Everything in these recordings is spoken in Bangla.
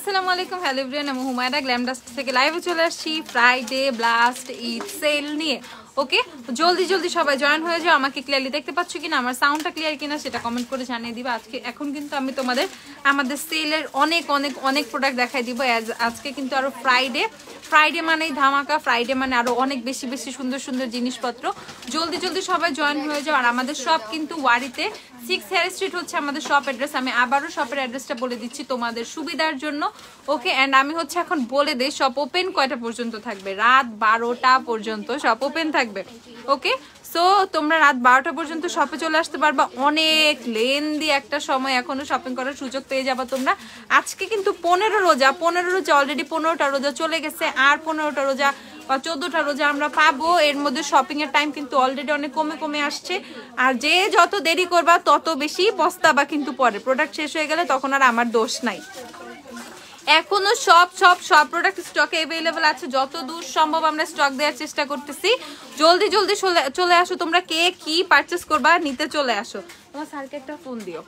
আসসালামু আলাইকুম, হ্যালো এভরিওয়ান, আমি হুমায়রা গ্ল্যাম ডাস্ট থেকে লাইভে চলে আসছি ফ্রাইডে ব্লাস্ট ঈদ সেল নিয়ে। ওকে, জলদি জলদি সবাই জয়েন হয়ে যাও। আমাকে ক্লিয়ারলি দেখতে পাচ্ছ কিনা, আমার সাউন্ডটা ক্লিয়ার কিনা সেটা কমেন্ট করে জানিয়ে দিবা। এখন কিন্তু আমি তোমাদের আমাদের সেলের অনেক অনেক অনেক প্রোডাক্ট দেখাই দিব। আজকে কিন্তু আরো ফ্রাইডে মানেই ধামাকা, ফ্রাইডে মানে আরো অনেক বেশি বেশি সুন্দর সুন্দর জিনিসপত্র। জলদি জলদি সবাই জয়েন হয়ে যাও। আর আমাদের সব কিন্তু ওয়ারিতে 6 হেয়ার স্ট্রিট হচ্ছে আমাদের শপ অ্যাড্রেস। আমি আবারও শপের অ্যাড্রেসটা বলে দিচ্ছি তোমাদের সুবিধার জন্য। ওকে, অ্যান্ড আমি হচ্ছে এখন বলে দিই শপ ওপেন কয়টা পর্যন্ত থাকবে। রাত 12টা পর্যন্ত শপ ওপেন থাকবে। ওকে, সো তোমরা রাত 12টা পর্যন্ত শপে চলে আসতে পারবা। অনেক লেন্দি একটা সময় এখনো শপিং করার সুযোগ পেয়ে যাবা তোমরা। আজকে কিন্তু 15 রোজা অলরেডি 15টা রোজা চলে গেছে, আর 15টা রোজা বা 14টা রোজা আমরা পাবো। এর মধ্যে শপিং এর টাইম কিন্তু অলরেডি অনেক কমে আসছে। আর যে যত দেরি করবা তত বেশি পস্তাবা কিন্তু পরে। প্রোডাক্ট শেষ হয়ে গেলে তখন আর আমার দোষ নাই। এখনো সব প্রোডাক্ট স্টকে অ্যাভেলেবল আছে। যত দূর সম্ভব আমরা স্টক দেওয়ার চেষ্টা করতেছি। জলদি জলদি চলে আসো তোমরা। কে কি পারচেস করবা নিতে চলে আসো। তোমার স্যারকে একটা ফোন দিও।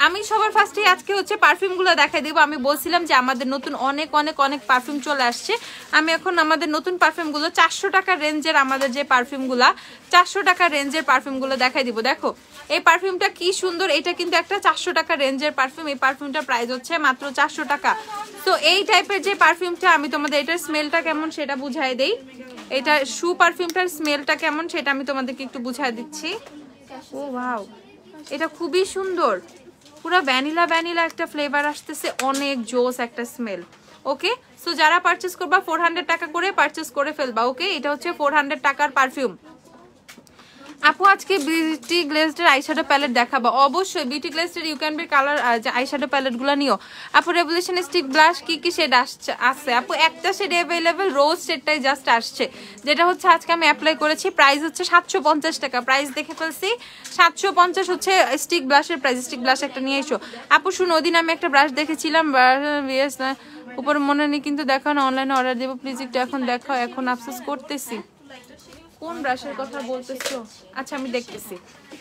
আমি সবার ফার্স্টে আজকে হচ্ছে পারফিউমগুলো দেখাই দিব। আমি বলছিলাম যে আমাদের নতুন অনেক অনেক অনেক পারফিউম চলে আসছে। আমি এখন আমাদের নতুন পারফিউমগুলো 400 টাকার রেঞ্জের, আমাদের যে পারফিউমগুলো 400 টাকার রেঞ্জের পারফিউমগুলো দেখাই দিব। দেখো এই পারফিউমটা কি সুন্দর। এটা কিন্তু একটা 400 টাকার রেঞ্জের পারফিউম। এই পারফিউমটার প্রাইস হচ্ছে মাত্র 400 টাকা। তো এই টাইপের যে পারফিউমটা, আমি তোমাদের এটার স্মেলটা কেমন সেটা বুঝাই দেই। এটা শু পারফিউমটার স্মেলটা কেমন সেটা আমি তোমাদেরকে একটু বুঝাই দিচ্ছি। ও ওয়াও, এটা খুবই সুন্দর। পুরো ভ্যানিলা একটা ফ্লেভার আসতেছে, অনেক জোস একটা স্মেল। ওকে, সো যারা পারচেস করবা 400 টাকা করে পারচেস করে ফেলবা। ওকে, এটা হচ্ছে 400 টাকার পারফিউম। আপু আজকে বিউটি গ্লেজড আইশ্যাডো প্যালেট দেখাবো। অবশ্যই Beauty Glazed you can be colour eyeshadow palette গুলো নিও। আপু রেভলিউশন স্টিক ব্লাশ কি শেড আসছে? আপু একটা শেড অ্যাভেলেবেল, রোজ শেডটাই জাস্ট আসছে, যেটা হচ্ছে আজকে আমি অ্যাপ্লাই করেছি। প্রাইস হচ্ছে 750 টাকা। প্রাইস দেখে ফেলছি 750 হচ্ছে স্টিক ব্লাশের প্রাইস। স্টিক ব্লাশ একটা নিয়ে এসো। আপু শুনো, ওদিন আমি একটা ব্রাশ দেখেছিলাম উপরে মনে নেই কিন্তু দেখো না, অনলাইনে অর্ডার দেবো প্লিজ একটু এখন দেখাও। এখন আফসোস করতেছি। কোন ব্রাশের কথা বলতেছো? আচ্ছা আমি দেখতেছি।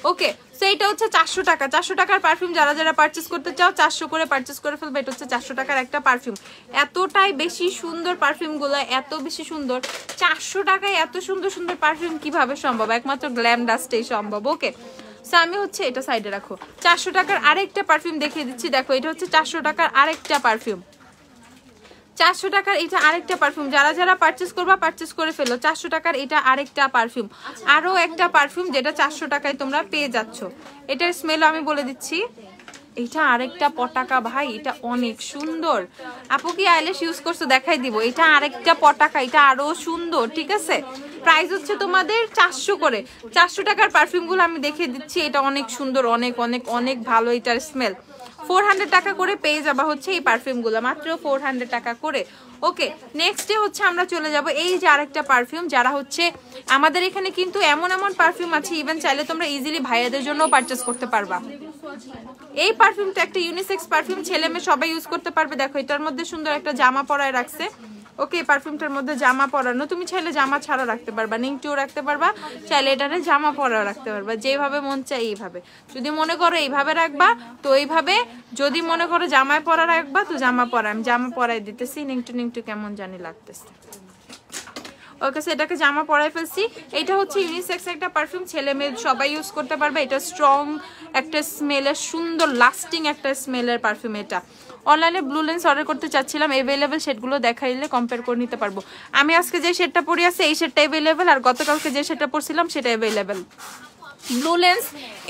ওকে, সো এটা হচ্ছে 400 টাকা। 400 টাকার পারফিউম যারা যারা পারচেস করতে চাও 400 করে পারচেস করে ফেলবে। এটা হচ্ছে 400 টাকার একটা পারফিউম। এতটাই বেশি সুন্দর পারফিউমগুলো, এত বেশি সুন্দর। 400 টাকায় এত সুন্দর সুন্দর পারফিউম কিভাবে সম্ভব? একমাত্র গ্ল্যাম ডাস্টেই সম্ভব। ওকে, সো আমি হচ্ছে এটা সাইডে রাখো। 400 টাকার আরেকটা পারফিউম দেখিয়ে দিচ্ছি। দেখো এটা হচ্ছে 400 টাকার আরেকটা পারফিউম। 400 টাকার এটা আরেকটা পারফিউম। যারা যারা পারচেস করবা পারচেস করে ফেলো। 400 টাকার এটা আরেকটা পারফিউম। আরো একটা পারফিউম যেটা 400 টাকায় তোমরা পেয়ে যাচ্ছ। এটার স্মেল আমি বলে দিচ্ছি। এটা আরেকটা পটাকা ভাই, এটা অনেক সুন্দর। আপু কি আইল্যাশ ইউজ করছো? দেখাই দিব। এটা আরেকটা পটাকা, এটা আরো সুন্দর। ঠিক আছে, প্রাইস হচ্ছে তোমাদের 400 করে। 400 টাকার পারফিউমগুলো আমি দেখিয়ে দিচ্ছি। এটা অনেক সুন্দর, অনেক অনেক অনেক ভালো এটার স্মেল। 400 টাকা করে পেয়ে যাবা হচ্ছে এই পারফিউমগুলো, মাত্র 400 টাকা করে। ওকে, নেক্সটে হচ্ছে আমরা চলে যাব এই যে আরেকটা পারফিউম। যারা হচ্ছে আমাদের এখানে কিন্তু এমন এমন পারফিউম আছে, ইভেন চাইলে তোমরা ইজিলি ভাইয়াদের জন্য পারচেস করতে পারবা। এই পারফিউমটা একটা ইউনিসেক্স পারফিউম, ছেলে মেয়ে সবাই ইউজ করতে পারবে। দেখো এটার মধ্যে সুন্দর একটা জামা পরায় রাখছে। ওকে, পারফিউমটার মধ্যে জামা পরানো, তুমি চাইলে জামা ছাড়া রাখতে পারবা, নিংটিও রাখতে পারবা, চাইলে এটারে জামা পরাও রাখতে পারবা। যেভাবে মন চাই এইভাবে। যদি মনে করো এইভাবে রাখবা তো এইভাবে, যদি মনে করো জামায় পরা রাখবা তো জামা পরা। আমি জামা পরাই দিতেছি। নিংটু কেমন জানি লাগতেছে। ওকে, সেটাকে জামা পরাই ফেলছি। এটা হচ্ছে ইউনিসেক্স একটা পারফিউম, ছেলে মেয়ে সবাই ইউজ করতে পারবে। এটা স্ট্রং একটা স্মেলের, সুন্দর লাস্টিং একটা স্মেলের পারফিউম। এটা অনলাইনে ব্লু লেন্স অর্ডার করতে চাচ্ছিলাম। অ্যাভেলেবেল শেডগুলো দেখাইলে কম্পেয়ার করে নিতে পারবো। আমি আজকে যে শেডটা পরে আছে এই শেডটা অ্যাভেলেবেল, আর গতকালকে যে শেডটা পরছিলাম সেটা অ্যাভেলেবেল। ব্লু লেন্স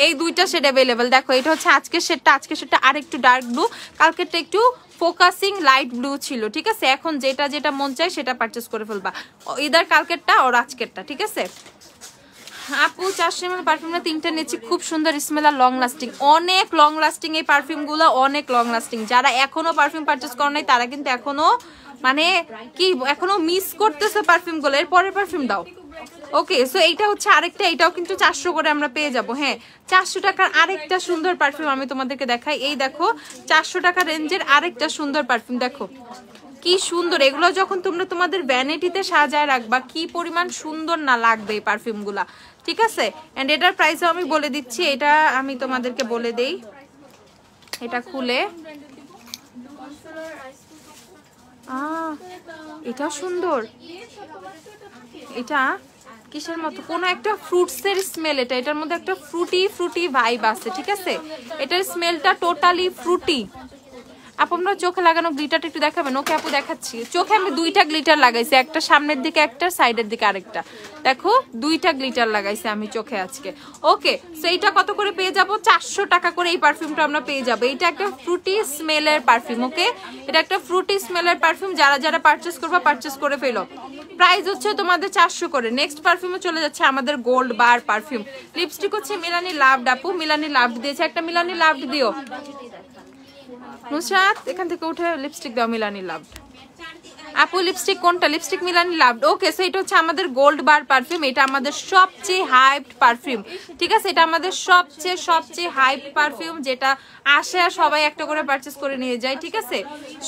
এই দুইটা শেড অ্যাভেলেবেল। দেখো এটা হচ্ছে আজকের শেডটা আর একটু ডার্ক ব্লু, কালকেরটা একটু ফোকাসিং লাইট ব্লু ছিল। ঠিক আছে, এখন যেটা যেটা মন চায় সেটা পারচেস করে ফেলবা, ইদার কালকেরটা ওর আজকেরটা। ঠিক আছে আপু 400 ml পারফিউমটা 3টা নিচ্ছি, খুব সুন্দর স্মেল আর লং লাস্টিং, অনেক লং লাস্টিং এই পারফিউমগুলো, অনেক লং লাস্টিং। যারা এখনো পারফিউম পারচেস করে নাই তারা কিন্তু এখনো মানে কি এখনো মিস করতেছে পারফিউমগুলো। এর পরের পারফিউম দাও। ওকে, সো এইটা হচ্ছে আরেকটা, এটাও কিন্তু 400 করে আমরা পেয়ে যাব। হ্যাঁ, 400 টাকার আরেকটা সুন্দর পারফিউম আমি তোমাদেরকে দেখাই। এই দেখো 400 টাকা রেঞ্জের আরেকটা সুন্দর পারফিউম। দেখো কি সুন্দর। এগুলো যখন তোমরা তোমাদের ভ্যানিটিতে সাজায় রাখবা কি পরিমাণ সুন্দর না লাগবে এই পারফিউমগুলা। ঠিক আছে, এন্ড এটার প্রাইসও আমি বলে দিচ্ছি। এটা আমি তোমাদেরকে বলে দেই, এটা খুলে এটা সুন্দর, এটা কিসের মতো, কোনো একটা ফ্রুটসের স্মেল এটা, এটার মধ্যে একটা ফ্রুটি ফ্রুটি ভাইব আছে, ঠিক আছে? এটার স্মেলটা টোটালি ফ্রুটি। আপু আমরা চোখে লাগানো গ্লিটারটা একটু দেখাবেন? ওকে আপু দেখাচ্ছি। চোখে আমি 2টা গ্লিটার লাগাইছি, একটা সামনের দিকে একটা, সাইডের দিকে আরেকটা। দেখো 2টা গ্লিটার লাগাইছি আমি চোখে আজকে। ওকে, সো এইটা কত করে পেয়ে যাব? 400 টাকা করে এই পারফিউমটা আমরা পেয়ে যাব। এটা একটা ফ্রুটি স্মেলের পারফিউম। ওকে, এটা একটা ফ্রুটি স্মেলের পারফিউম। যারা যারা পারচেস করবা পারচেস করে ফেলো। প্রাইস হচ্ছে তোমাদের 400 করে। নেক্সট পারফিউমে চলে যাচ্ছে আমাদের গোল্ড বার পারফিউম। লিপস্টিক হচ্ছে মিলানি লাভড। আপু মিলানি লাভড দিয়েছে, একটা মিলানি লাভড দিও। নুসরাত এখান থেকে উঠে লিপস্টিক দাও, মিলানি লাভড। আপু লিপস্টিক কোনটা? Lipstick Milani loved. ওকে, সো এটা হচ্ছে আমাদের গোল্ড বার পারফিউম। এটা আমাদের সবচেয়ে হাইপড পারফিউম, ঠিক আছে? এটা আমাদের সবচেয়ে হাইপড পারফিউম, যেটা আসে সবাই একটা করে পারচেস করে নিয়ে যায়, ঠিক আছে?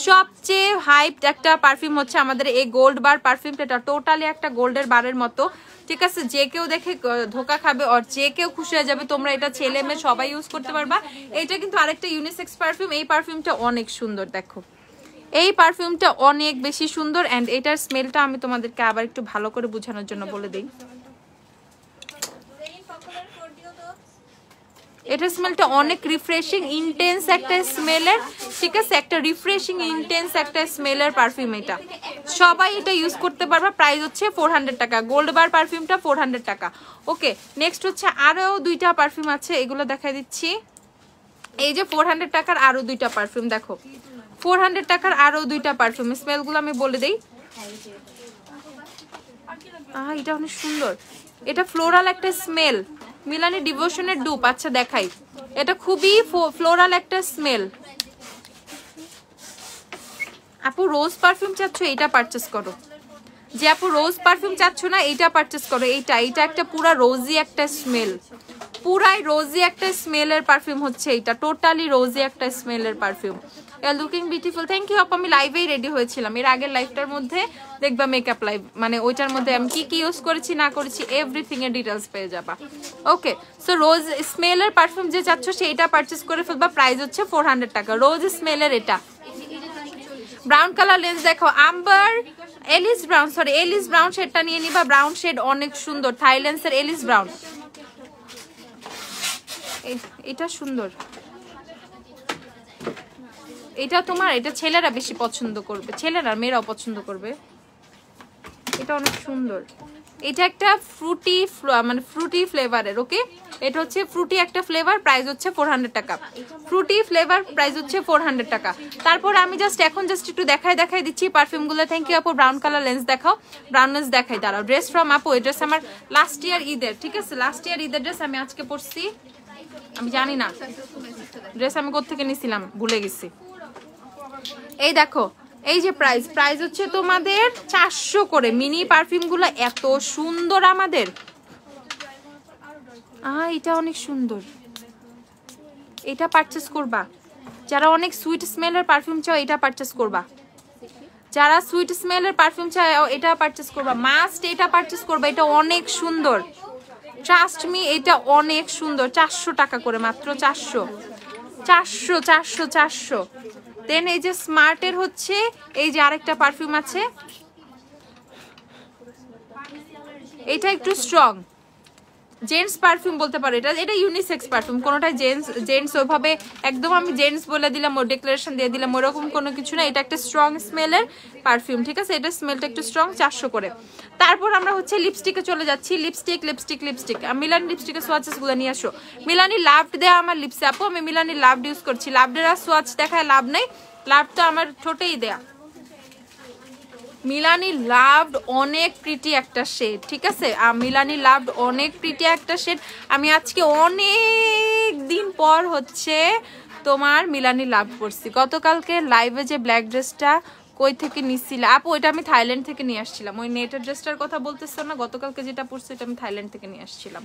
সবচেয়ে হাইপড একটা পারফিউম হচ্ছে আমাদের এই গোল্ড বার পারফিউমটা। এটা টোটালি একটা গোল্ডের বারের মতো, ঠিক আছে? যে কেউ দেখে ধোকা খাবে, আর যে কেউ খুশি হয়ে যাবে। তোমরা এটা ছেলে মেয়ে সবাই ইউজ করতে পারবা। এটা কিন্তু আরেকটা ইউনিসেক্স পারফিউম। এই পারফিউমটা অনেক সুন্দর, দেখো এই পারফিউমটা অনেক বেশি সুন্দর। অ্যান্ড এটার স্মেলটা আমি তোমাদেরকে আবার একটু ভালো করে বোঝানোর জন্য বলে দিই। এটার স্মেলটা অনেক রিফ্রেশিং ইন্টেন্স একটা স্মেলের, ঠিক আছে? একটা রিফ্রেশিং ইন্টেন্স একটা স্মেলের পারফিউম। এটা সবাই এটা ইউজ করতে পারবে। প্রাইস হচ্ছে 400 টাকা। গোল্ড বার পারফিউমটা 400 টাকা। ওকে, নেক্সট হচ্ছে আরো 2টা পারফিউম আছে, এগুলো দেখাই দিচ্ছি। এই যে 400 টাকার আরো 2টা পারফিউম, দেখো 400 টাকার আরো 2টা পারফিউম। স্মেলগুলো আমি বলে দেই। এটা অনেক সুন্দর, এটা ফ্লোরাল একটা স্মেল, মিলানি ডিভোশনের ডুপ। আচ্ছা দেখাই, এটা খুবই ফ্লোরাল একটা স্মেল। আপু রোজ পারফিউম চাচ্ছ, এইটা পারচেস করো। যে আপু রোজ পারফিউম চাচ্ছ না, এইটা পারচেস করো। এইটা একটা পুরা রোজি একটা স্মেল, পুরাই রোজি একটা স্মেলের পারফিউম হচ্ছে এইটা। টোটালি রোজি একটা স্মেলের perfume. Looking beautiful, thank you আপু। আমি লাইভেই রেডি হয়েছিলাম, এর আগের লাইভটার মধ্যে দেখবা মেকআপ লাইভ, মানে ওইটার মধ্যে আমি কি কি ইউজ করেছি না করেছি এভরিথিং এর ডিটেলস পেয়ে যাবা। ওকে, সো রোজ স্মেলের পারফিউম যে চাচ্ছ সেইটা পারচেস করে ফেলবা। প্রাইস হচ্ছে 400 টাকা। রোজ স্মেলের এটা। ব্রাউন কালার লেন্স দেখো, amber Elise brown, sorry Elise brown শেডটা নিয়ে নিবা। ব্রাউন শেড অনেক সুন্দর, থাইল্যান্ডের এলিস ব্রাউন। এটা সুন্দর, এটা তোমার, এটা ছেলেরা বেশি পছন্দ করবে, ছেলেরা মেয়েরাও পছন্দ করবে। এটা অনেক সুন্দর। এটা একটা ফ্রুটি, মানে ফ্রুটি ফ্লেভারের। ওকে, এটা হচ্ছে ফ্রুটি একটা ফ্লেভার। প্রাইস হচ্ছে 400 টাকা। ফ্রুটি ফ্লেভার, প্রাইস হচ্ছে 400 টাকা। তারপর আমি এখন একটু দেখাই দিচ্ছি পারফিউমগুলো। থ্যাংক ইউ আপু। ব্রাউন কালার লেন্স দেখাও, ব্রাউন লেন্স দেখাই। দাঁড়াও, ড্রেস ফ্রম আপু। এই ড্রেস আমার লাস্ট ইয়ার ঈদের, ঠিক আছে? লাস্ট ইয়ার ঈদের ড্রেস আমি আজকে পরছি। আমি জানি না ড্রেস আমি কোত্থেকে নিয়েছিলাম, ভুলে গেছি। এই দেখো, এই যে প্রাইস হচ্ছে তোমাদের 400 করে। মিনি পারফিউম গুলো এত সুন্দর আমাদের। এটা অনেক সুন্দর, এটা পারচেস করবা। যারা অনেক সুইট স্মেলের পারফিউম চাও এটা পারচেস করবা। যারা সুইট স্মেলের পারফিউম চাও এটা পারচেস করবা, মাস্ট এটা পারচেস করবা। এটা অনেক সুন্দর, ট্রাস্ট মি, এটা অনেক সুন্দর। 400 টাকা করে মাত্র, 400। দেন এই যে স্মার্টের হচ্ছে এই যে আরেকটা পারফিউম আছে, এটা একটু স্ট্রং জেন্টস পারফিউম বলতে পারো। এটা ইউনিসেক্স পারফিউম, কোনোটাই জেন্টস ওইভাবে একদম আমি জেন্টস বলে দিলাম, ও ডিক্লারেশন দিয়ে দিলাম, ওরকম কোনো কিছু না। এটা একটা স্ট্রং স্মেলের পারফিউম, ঠিক আছে? এটা স্মেলটা একটু স্ট্রং, 400 করে। তারপর আমরা হচ্ছে লিপস্টিকে চলে যাচ্ছি। লিপস্টিক মিলানি লিপস্টিকের সোয়াচেস গুলো নিয়ে আসো। মিলানি লাভড দেয়া আমার লিপসে আপু, আমি মিলানি লাভড ইউজ করছি। লাভডের আর সোয়াচ দেখায় লাভ নাই, লাভ তো আমার ঠোঁটেই দেয়া। মিলানি লাভড অনেক প্রিটি একটা শেড, ঠিক আছে? মিলানি লাভড অনেক প্রিটি একটা শেড। আমি আজকে অনেক দিন পর হচ্ছে তোমার মিলানি লাভ করছি। গতকালকে লাইভে যে ব্ল্যাক ড্রেসটা কই থেকে নিচ্ছিল আপু, ওইটা আমি থাইল্যান্ড থেকে নিয়ে আসছিলাম। ওই নেটের ড্রেসটার কথা বলতেছ না, গতকালকে যেটা পরছি এটা আমি থাইল্যান্ড থেকে নিয়ে আসছিলাম।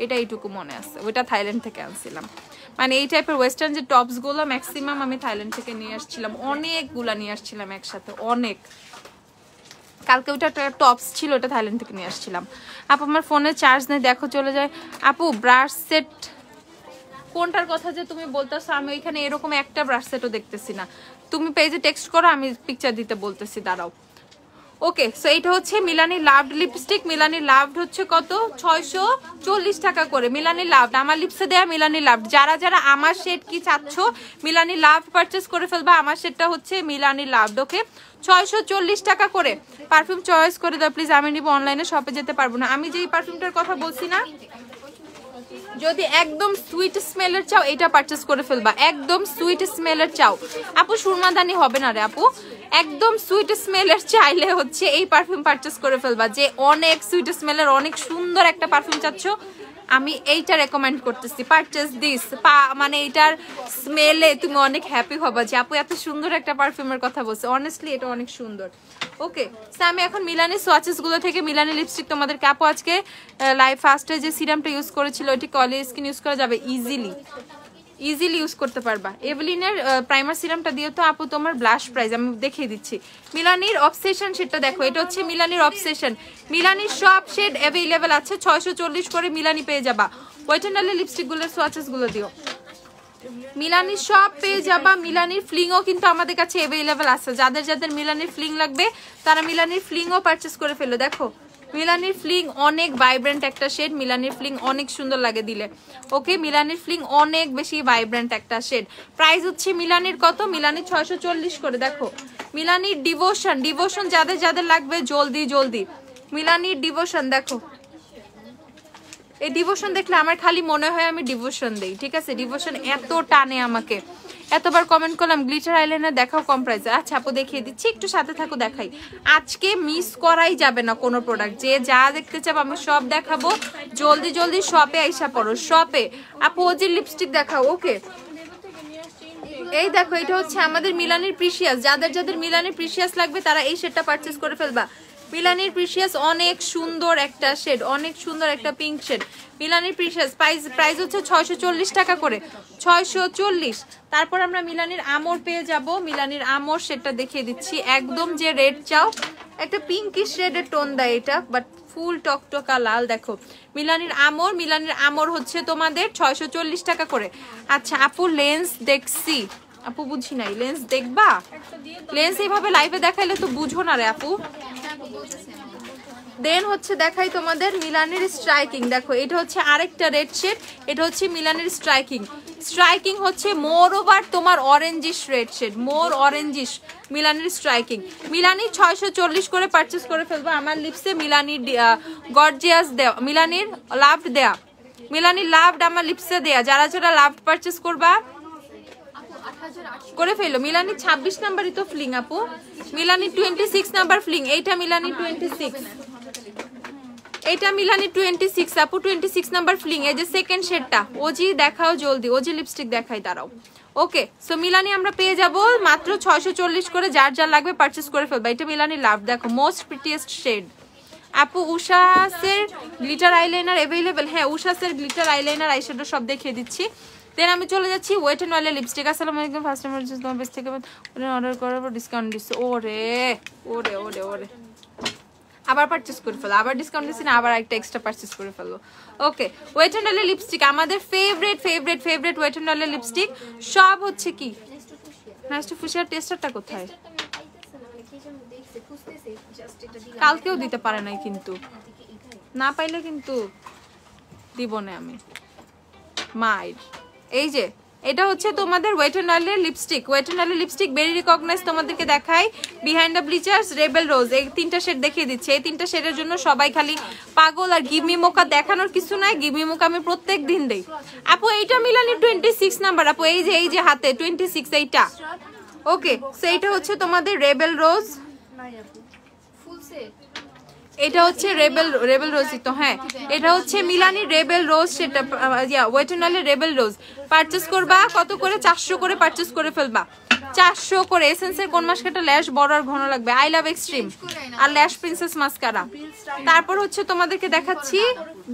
এটা এইটুকু মনে আছে, ওইটা থাইল্যান্ড থেকে আনছিলাম। মানে এই টাইপের ওয়েস্টার্ন যে টপসগুলো ম্যাক্সিমাম আমি থাইল্যান্ড থেকে নিয়ে আসছিলাম। অনেকগুলা নিয়ে আসছিলাম একসাথে, অনেক। কালকে ওইটা একটা টপস ছিল, ওটা থাইল্যান্ড থেকে নিয়ে আসছিলাম। আপু আমার ফোনে চার্জ নেই, দেখো চলে যায়। আপু ব্রাশ সেট কোনটার কথা যে তুমি বলতেছো, আমি ওইখানে এরকম একটা ব্রাশ সেটও দেখতেছি না। তুমি পেজে টেক্সট করো, আমি পিকচার দিতে বলতেছি, দাঁড়াও। ওকে, সো এটা হচ্ছে Milani loved lipstick. Milani loved হচ্ছে কত? 640 টাকা করে। মিলানি লাভড আমার লিপসে দেয়া মিলানি লাভড। যারা যারা আমার শেড কি চাচ্ছ মিলানি লাভড পারচেস করে ফেলবা। আমার শেডটা হচ্ছে মিলানি লাভড। ওকে, 640 টাকা করে। পারফিউম চয়েস করে দাও প্লিজ, আমি নিব, অনলাইনে শপে যেতে পারবো না। আমি যেই পারফিউমটার কথা বলছি না, যদি একদম সুইট স্মেলের চাও এটা পারচেস করে ফেলবা। একদম সুইট স্মেলের চাও আপু, সুরমাদানি হবে না রে আপু। একদম সুইট স্মেলের চাইলে হচ্ছে এই পারফিউম পারচেস করে ফেলবা। যে অনেক সুইট স্মেলের অনেক সুন্দর একটা পারফিউম চাচ্ছ, আমি এইটা রেকমেন্ড করতেছি, পারচেস দিস। মানে এইটার স্মেলে তুমি অনেক হ্যাপি হবা যে আপু এত সুন্দর একটা পারফিউমের কথা বলছে। অনেস্টলি এটা অনেক সুন্দর। ওকে, সো আমি এখন মিলানি সোয়াচেস গুলো থেকে মিলানি লিপস্টিক তোমাদেরকে, আপু আজকে লাইভ ফার্স্টে যে সিরামটা ইউজ করেছিল ওইটি অয়েলি স্কিন ইউজ করা যাবে, ইজিলি ইউজ করতে পারবা। এভলিনের প্রাইমার সিরামটা দিয়ে তো আপু তোমার ব্লাশ প্রাইস আমি দেখিয়ে দিচ্ছি। মিলানির অবসেশন সেটা দেখো, এটা হচ্ছে মিলানির অবসেশন। মিলানির সব শেড অ্যাভেলেবেল আছে, 640 করে মিলানি পেয়ে যাবা। ওয়েট এন্ড ডালের লিপস্টিক গুলোর সোয়াচেস গুলো দিও, মিলানির সব পেয়ে যাবা। মিলানির ফ্লিংও কিন্তু আমাদের কাছে অ্যাভেলেবেল আছে। যাদের যাদের মিলানির ফ্লিং লাগবে তারা মিলানির ফ্লিংও পারচেস করে ফেলো। দেখো মিলানির ফ্লিং অনেক ভাইব্রেন্ট একটা শেড, মিলানির ফ্লিং অনেক সুন্দর লাগে দিলে। ওকে, মিলানির ফ্লিং অনেক বেশি ভাইব্রেন্ট একটা শেড। প্রাইস হচ্ছে মিলানির কত? মিলানির 640 করে। দেখো মিলানির ডিভোশন যাদের যাদের লাগবে জলদি জলদি। মিলানির ডিভোশন দেখো, এই ডিভোশন দেখলে আমার খালি মনে হয় আমি ডিভোশন দেই, ঠিক আছে? ডিভোশন এত টানে আমাকে, এতবার কমেন্ট করলাম গ্লিটার আইলাইনার দেখাও কম প্রাইসে। আচ্ছা আপু দেখিয়ে দিচ্ছি, একটু সাথে থাকো দেখাই। আজকে মিস করাই যাবে না কোনো প্রোডাক্ট, যে যা দেখতে চাও আমি সব দেখাবো। জলদি জলদি শপে আইসা পড়ো, শপে। আপু ওজির লিপস্টিক দেখাও। ওকে, এই দেখো এটা হচ্ছে আমাদের মিলানির প্রিশিয়াস। যাদের যাদের মিলানির প্রিশিয়াস লাগবে তারা এই শেডটা পারচেস করে ফেলবা। মিলানির প্রিশিয়াস অনেক সুন্দর একটা শেড, অনেক সুন্দর একটা পিঙ্ক শেড। মিলানির প্রিশিয়াস প্রাইস হচ্ছে 640 টাকা করে, 640। তারপর আমরা মিলানির আমর পেয়ে যাব। মিলানির আমর শেডটা দেখিয়ে দিচ্ছি, একদম যে রেড চাও, একটা পিঙ্কিশ শেডের টোন দেয় এটা, বাট ফুল টকটকা লাল। দেখো মিলানির আমর হচ্ছে তোমাদের 640 টাকা করে। আচ্ছা আপু লেন্স দেখছি, আপু বুঝি নাই, লেন্স দেখবা? লেন্স এইভাবে লাইভে দেখাইলে তো বুঝো না রে আপু। দেন হচ্ছে দেখাই তোমাদের মিলানির স্ট্রাইকিং। দেখো এটা হচ্ছে আরেকটা রেড শেড, এটা হচ্ছে মিলানির স্ট্রাইকিং হচ্ছে মোর ওভার তোমার অরেঞ্জিশ রেড শেড, মোর অরেঞ্জিশ মিলানির স্ট্রাইকিং। মিলানি 640 করে পারচেস করে ফেলবো। আমার লিপসে মিলানির গর্জিয়াস দেয়া, মিলানির লাভড দেয়া, মিলানির লাভড আমার লিপসে দেয়া। যারা যারা লাভড পারচেস করবা করে ফেলো। মিলানি 26 নাম্বারই তো ফ্লিং আপু, মিলানি 26 নাম্বার ফ্লিং। এইটা মিলানি 26, এটা মিলানি 26 আপু, 26 নাম্বার ফ্লিং। এই যে সেকেন্ড শেডটা, ওজি দেখাও জলদি, ওজি লিপস্টিক দেখাই, দাঁড়াও। ওকে, সো মিলানি আমরা পেয়ে যাব মাত্র 640 করে। যার যার লাগবে পারচেস করে ফেলবা। এটা মিলানি লাভ, দেখো মোস্ট প্রিটিয়েস্ট শেড। আপু উষাসের গ্লিটার আইলাইনার অ্যাভেলেবেল? হ্যাঁ, উষাসের গ্লিটার আইলাইনার আইশ্যাডো সব দেখিয়ে দিচ্ছি। দেন আমি চলে যাচ্ছি ওয়েট এন্ড ওয়েলের লিপস্টিক। আসসালামু আলাইকুম, ফার্স্ট টাইম তোমার পেজ থেকে অর্ডার করার পর ডিসকাউন্ট দিচ্ছে। ওরে ওরে ওরে ওরে, আবার পারচেস করে ফেলো, আবার ডিসকাউন্ট দিচ্ছি না, আবার একটা এক্সট্রা পারচেস করে ফেলো। ওকে, ওয়েট এন্ড ওয়েলের লিপস্টিক আমাদের ফেভারিট ওয়েট এন্ড ওয়েলের লিপস্টিক সব হচ্ছে কি নাইস টু ফুশিয়ার। টেস্টারটা কোথায়? কালকেও দিতে পারে নাই, কিন্তু না পাইলে কিন্তু দিব না আমি মাইর। এই যে এটা হচ্ছে তোমাদের ওয়েট এন্ড অয়েলের লিপস্টিক। ওয়েট এন্ড অয়েলের লিপস্টিক ভেরি রিকগনাইজ। তোমাদেরকে দেখাই behind the bleachers, rebel rose, এই তিনটা শেড দেখিয়ে দিচ্ছে। এই তিনটা শেডের জন্য সবাই খালি পাগল। আর গিভমি মোকা দেখানোর কিছু নাই, গিভমি মোকা আমি প্রত্যেক দিন দেই। আপু এইটা মিলানি 26 নাম্বার আপু, এই যে হাতে 26 এইটা। ওকে, সেইটা হচ্ছে তোমাদের রেবেল রোজ, এটা হচ্ছে রেবেল রোজ তো। হ্যাঁ, এটা হচ্ছে মিলানি রেবেল রোজ, সেটা ওয়েট এন্ড অয়েলের রেবেল রোজ। পারচেস করবা কত করে? 400 করে পারচেস করে ফেলবা, 400 করে। এসেন্সের কোন মাস্কারাটা ল্যাশ বড় আর ঘন লাগবে? আই লাভ এক্সট্রিম আর ল্যাশ প্রিন্সেস মাস্কারা। তারপর হচ্ছে তোমাদেরকে দেখাচ্ছি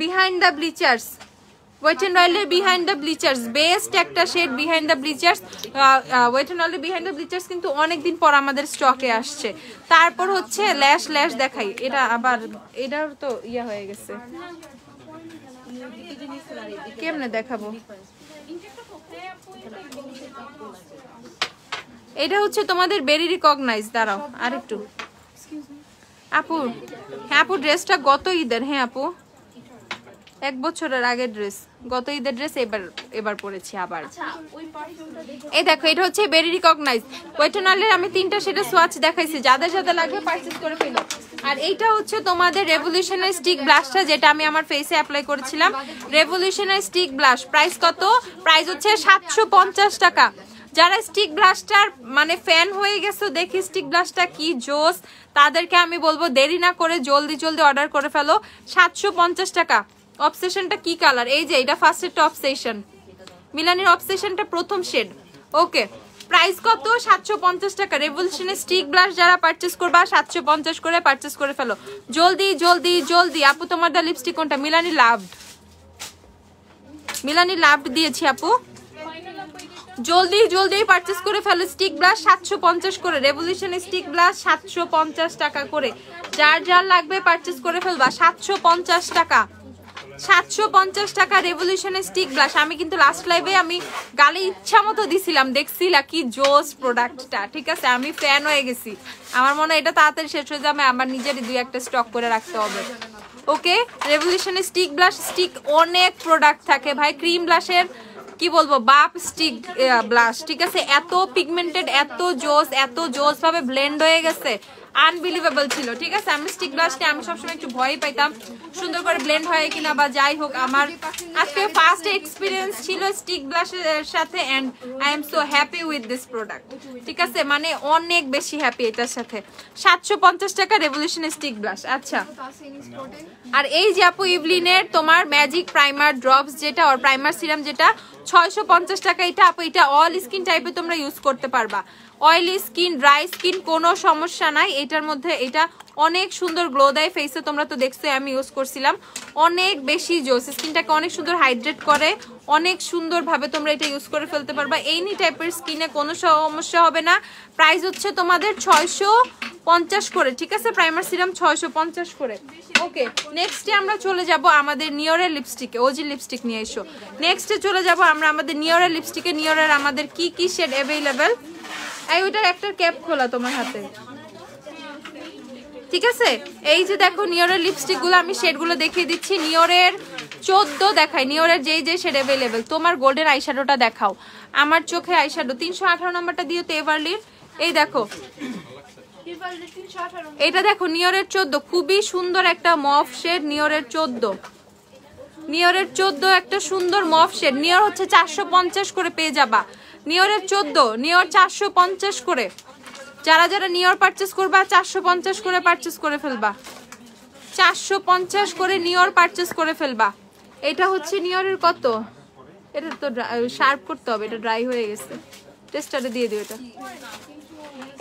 behind the bleachers, wet and অয়েলের বিহাইন্ড দ্য ব্লিচার্স, বেস্ট একটা shade behind the bleachers. Wet and অয়েলের বিহাইন্ড দ্য ব্লিচার্স কিন্তু অনেকদিন পর আমাদের স্টকে আসছে। তারপর হচ্ছে ল্যাশ দেখাই, এটা আবার এটার তো ইয়া হয়ে গেছে, কেমনে দেখাবো? এটা হচ্ছে তোমাদের বেরি রিকগনাইজ। দাঁড়াও আরেকটু আপু। হ্যাঁ আপু ড্রেসটা গত ঈদের, হ্যাঁ আপু 1 বছরের আগের ড্রেস, গত ঈদের ড্রেস এবার পরেছি আবার। এই দেখো এটা হচ্ছে বেরি রিকগনাইজ ওয়েটনালের। আমি 3টা সেটা সোয়াচ দেখাইছি, যাদের যাদের লাগবে পারচেজ করে ফেলো। আর এইটা হচ্ছে তোমাদের রেভলিউশনারি স্টিক ব্লাশটা, যেটা আমি আমার ফেসে অ্যাপ্লাই করেছিলাম। রেভলিউশনারি স্টিক ব্লাশ প্রাইস কত? প্রাইস হচ্ছে 750 টাকা। যারা স্টিক ব্লাশটার মানে ফ্যান হয়ে গেছো, দেখি স্টিক ব্লাশটা কি জোস, তাদেরকে আমি বলবো দেরি না করে জলদি জলদি অর্ডার করে ফেলো। 750 টাকা। অবসেশনটা কি কালার? এই যে এটা ফার্স্টেরটা অবসেশন, মিলানির অবসেশনটা প্রথম শেড। ওকে প্রাইস কত? 750 টাকা। রেভলিউশনের স্টিক ব্লাশ যারা পারচেজ করবা 750 করে পারচেজ করে ফেলো জলদি জলদি জলদি। আপু তোমার দা লিপস্টিক কোনটা? মিলানি লাভড, মিলানি লাভড দিয়েছি আপু। জলদি জলদি পারচেজ করে ফেলো। স্টিক ব্লাশ 750 করে, রেভলিউশনের স্টিক ব্লাশ 750 টাকা করে। যার যার লাগবে পারচেজ করে ফেলবা। 750 টাকা, 750 টাকা রেভলিউশনের স্টিক ব্লাশ। আমি কিন্তু লাস্ট লাইভে আমি গালে ইচ্ছা মতো দিছিলাম, দেখছিলা কি জোস প্রোডাক্টটা, ঠিক আছে? আমি ফ্যান হয়ে গেছি। আমার মনে হয় এটা তাড়াতাড়ি শেষ হয়ে যাবে, আমার নিজেরই 2-1টা স্টক করে রাখতে হবে। ওকে রেভলিউশনের স্টিক ব্লাশ, স্টিক অনেক প্রোডাক্ট থাকে ভাই। ক্রিম ব্লাশের কি বলবো, বাপ স্টিক ব্লাশ, ঠিক আছে? এত পিগমেন্টেড, এত জোস ভাবে ব্লেন্ড হয়ে গেছে, আনবিলিভেবল ছিল, ঠিক আছে? আমি স্টিক ব্লাশটা আমি সবসময় একটু ভয় পাইতাম সুন্দর করে ব্লেন্ড হয় কিনা, বা যাই হোক আমার আজকে ফার্স্ট এক্সপিরিয়েন্স ছিল স্টিক ব্লাশের সাথে, and I am so happy with this product, ঠিক আছে? মানে অনেক বেশি হ্যাপি এটার সাথে। 750 টাকা রেভলিউশনের স্টিক ব্লাশ। আচ্ছা, আর এই যে আপু ইভলিনের তোমার ম্যাজিক প্রাইমার ড্রপস যেটা, আর প্রাইমার সিরাম যেটা 650 টাকা। এটা আপু এটা অল স্কিন টাইপে তোমরা ইউজ করতে পারবা। অয়েলি স্কিন, ড্রাই স্কিন কোনো সমস্যা নাই এটার মধ্যে। এটা অনেক সুন্দর গ্লো দেয় ফেসে, তোমরা তো দেখছো আমি ইউজ করছিলাম, অনেক বেশি জোস, স্কিনটাকে অনেক সুন্দর হাইড্রেট করে, অনেক সুন্দরভাবে তোমরা এটা ইউজ করে ফেলতে পারবা। এনি টাইপের স্কিনে কোনো সমস্যা হবে না। প্রাইস হচ্ছে তোমাদের 650 করে, ঠিক আছে? প্রাইমার সিরাম 650 করে। ওকে নেক্সটে আমরা চলে যাব আমাদের নিওরের লিপস্টিকে। ওজি লিপস্টিক নিয়ে এসো। নেক্সটে চলে যাব আমরা আমাদের নিওরের লিপস্টিকে। নিওরের আমাদের কি কি শেড অ্যাভেলেবেল? এই ওইটার একটা ক্যাপ খোলা তোমার হাতে, ঠিক আছে? এই যে দেখো নিওরের লিপস্টিক গুলো, আমি শেড গুলো দেখিয়ে দিচ্ছি। নিওরের 14 দেখাই, নিওরের যেই যে শেড অ্যাভেলেবেল। তোমার গোল্ডেন আইশ্যাডোটা দেখাও, আমার চোখে আইশ্যাডো 318 নাম্বারটা দিও তো এভারলির। এই দেখো এটা দেখো নিওরের 14, খুবই সুন্দর একটা মফ শেড। নিওরের 14, নিওরের 14 একটা সুন্দর মফ শেড। নিওর হচ্ছে 450 করে পেয়ে যাবা। নিওরের 14, নিওর 450 করে। যারা যারা নিওর পারচেস করবা 450 করে পারচেস করে ফেলবা, 450 করে নিওর পারচেস করে ফেলবা। এটা হচ্ছে নিওরের কত? এটা তো শার্প করতে হবে, এটা ড্রাই হয়ে গেছে, টেস্টারে দিয়ে দিও এটা।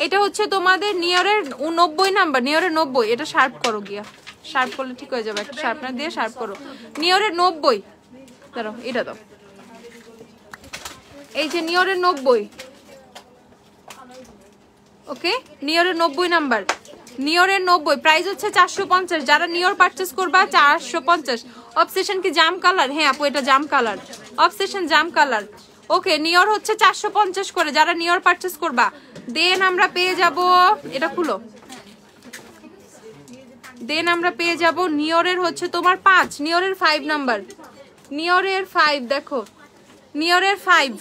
এটা হচ্ছে তোমাদের নিওরের 90 নাম্বার, নিওরের 90। এটা শার্প করো গিয়া, শার্প করলে ঠিক হয়ে যাবে, একটা শার্পনার দিয়ে শার্প করো। নিওরের 90, দাঁড়াও এটা দাও। এই যে নিওরের 90, ওকে নিওরের 90 নাম্বার, নিওরের 90। প্রাইস হচ্ছে 450। যারা নিওর পারচেস করবা 450। অবসেশন কি জাম কালার? হ্যাঁ আপু এটা জাম কালার, অবসেশন জাম কালার। ওকে নিওর হচ্ছে 450 করে, যারা নিওর পারচেস করবা। দেন আমরা পেয়ে যাব, এটা খুলো, দেন আমরা পেয়ে যাব নিওরের হচ্ছে তোমার 5, নিওরের 5 নাম্বার, নিওরের 5 দেখো, নিওরের 5,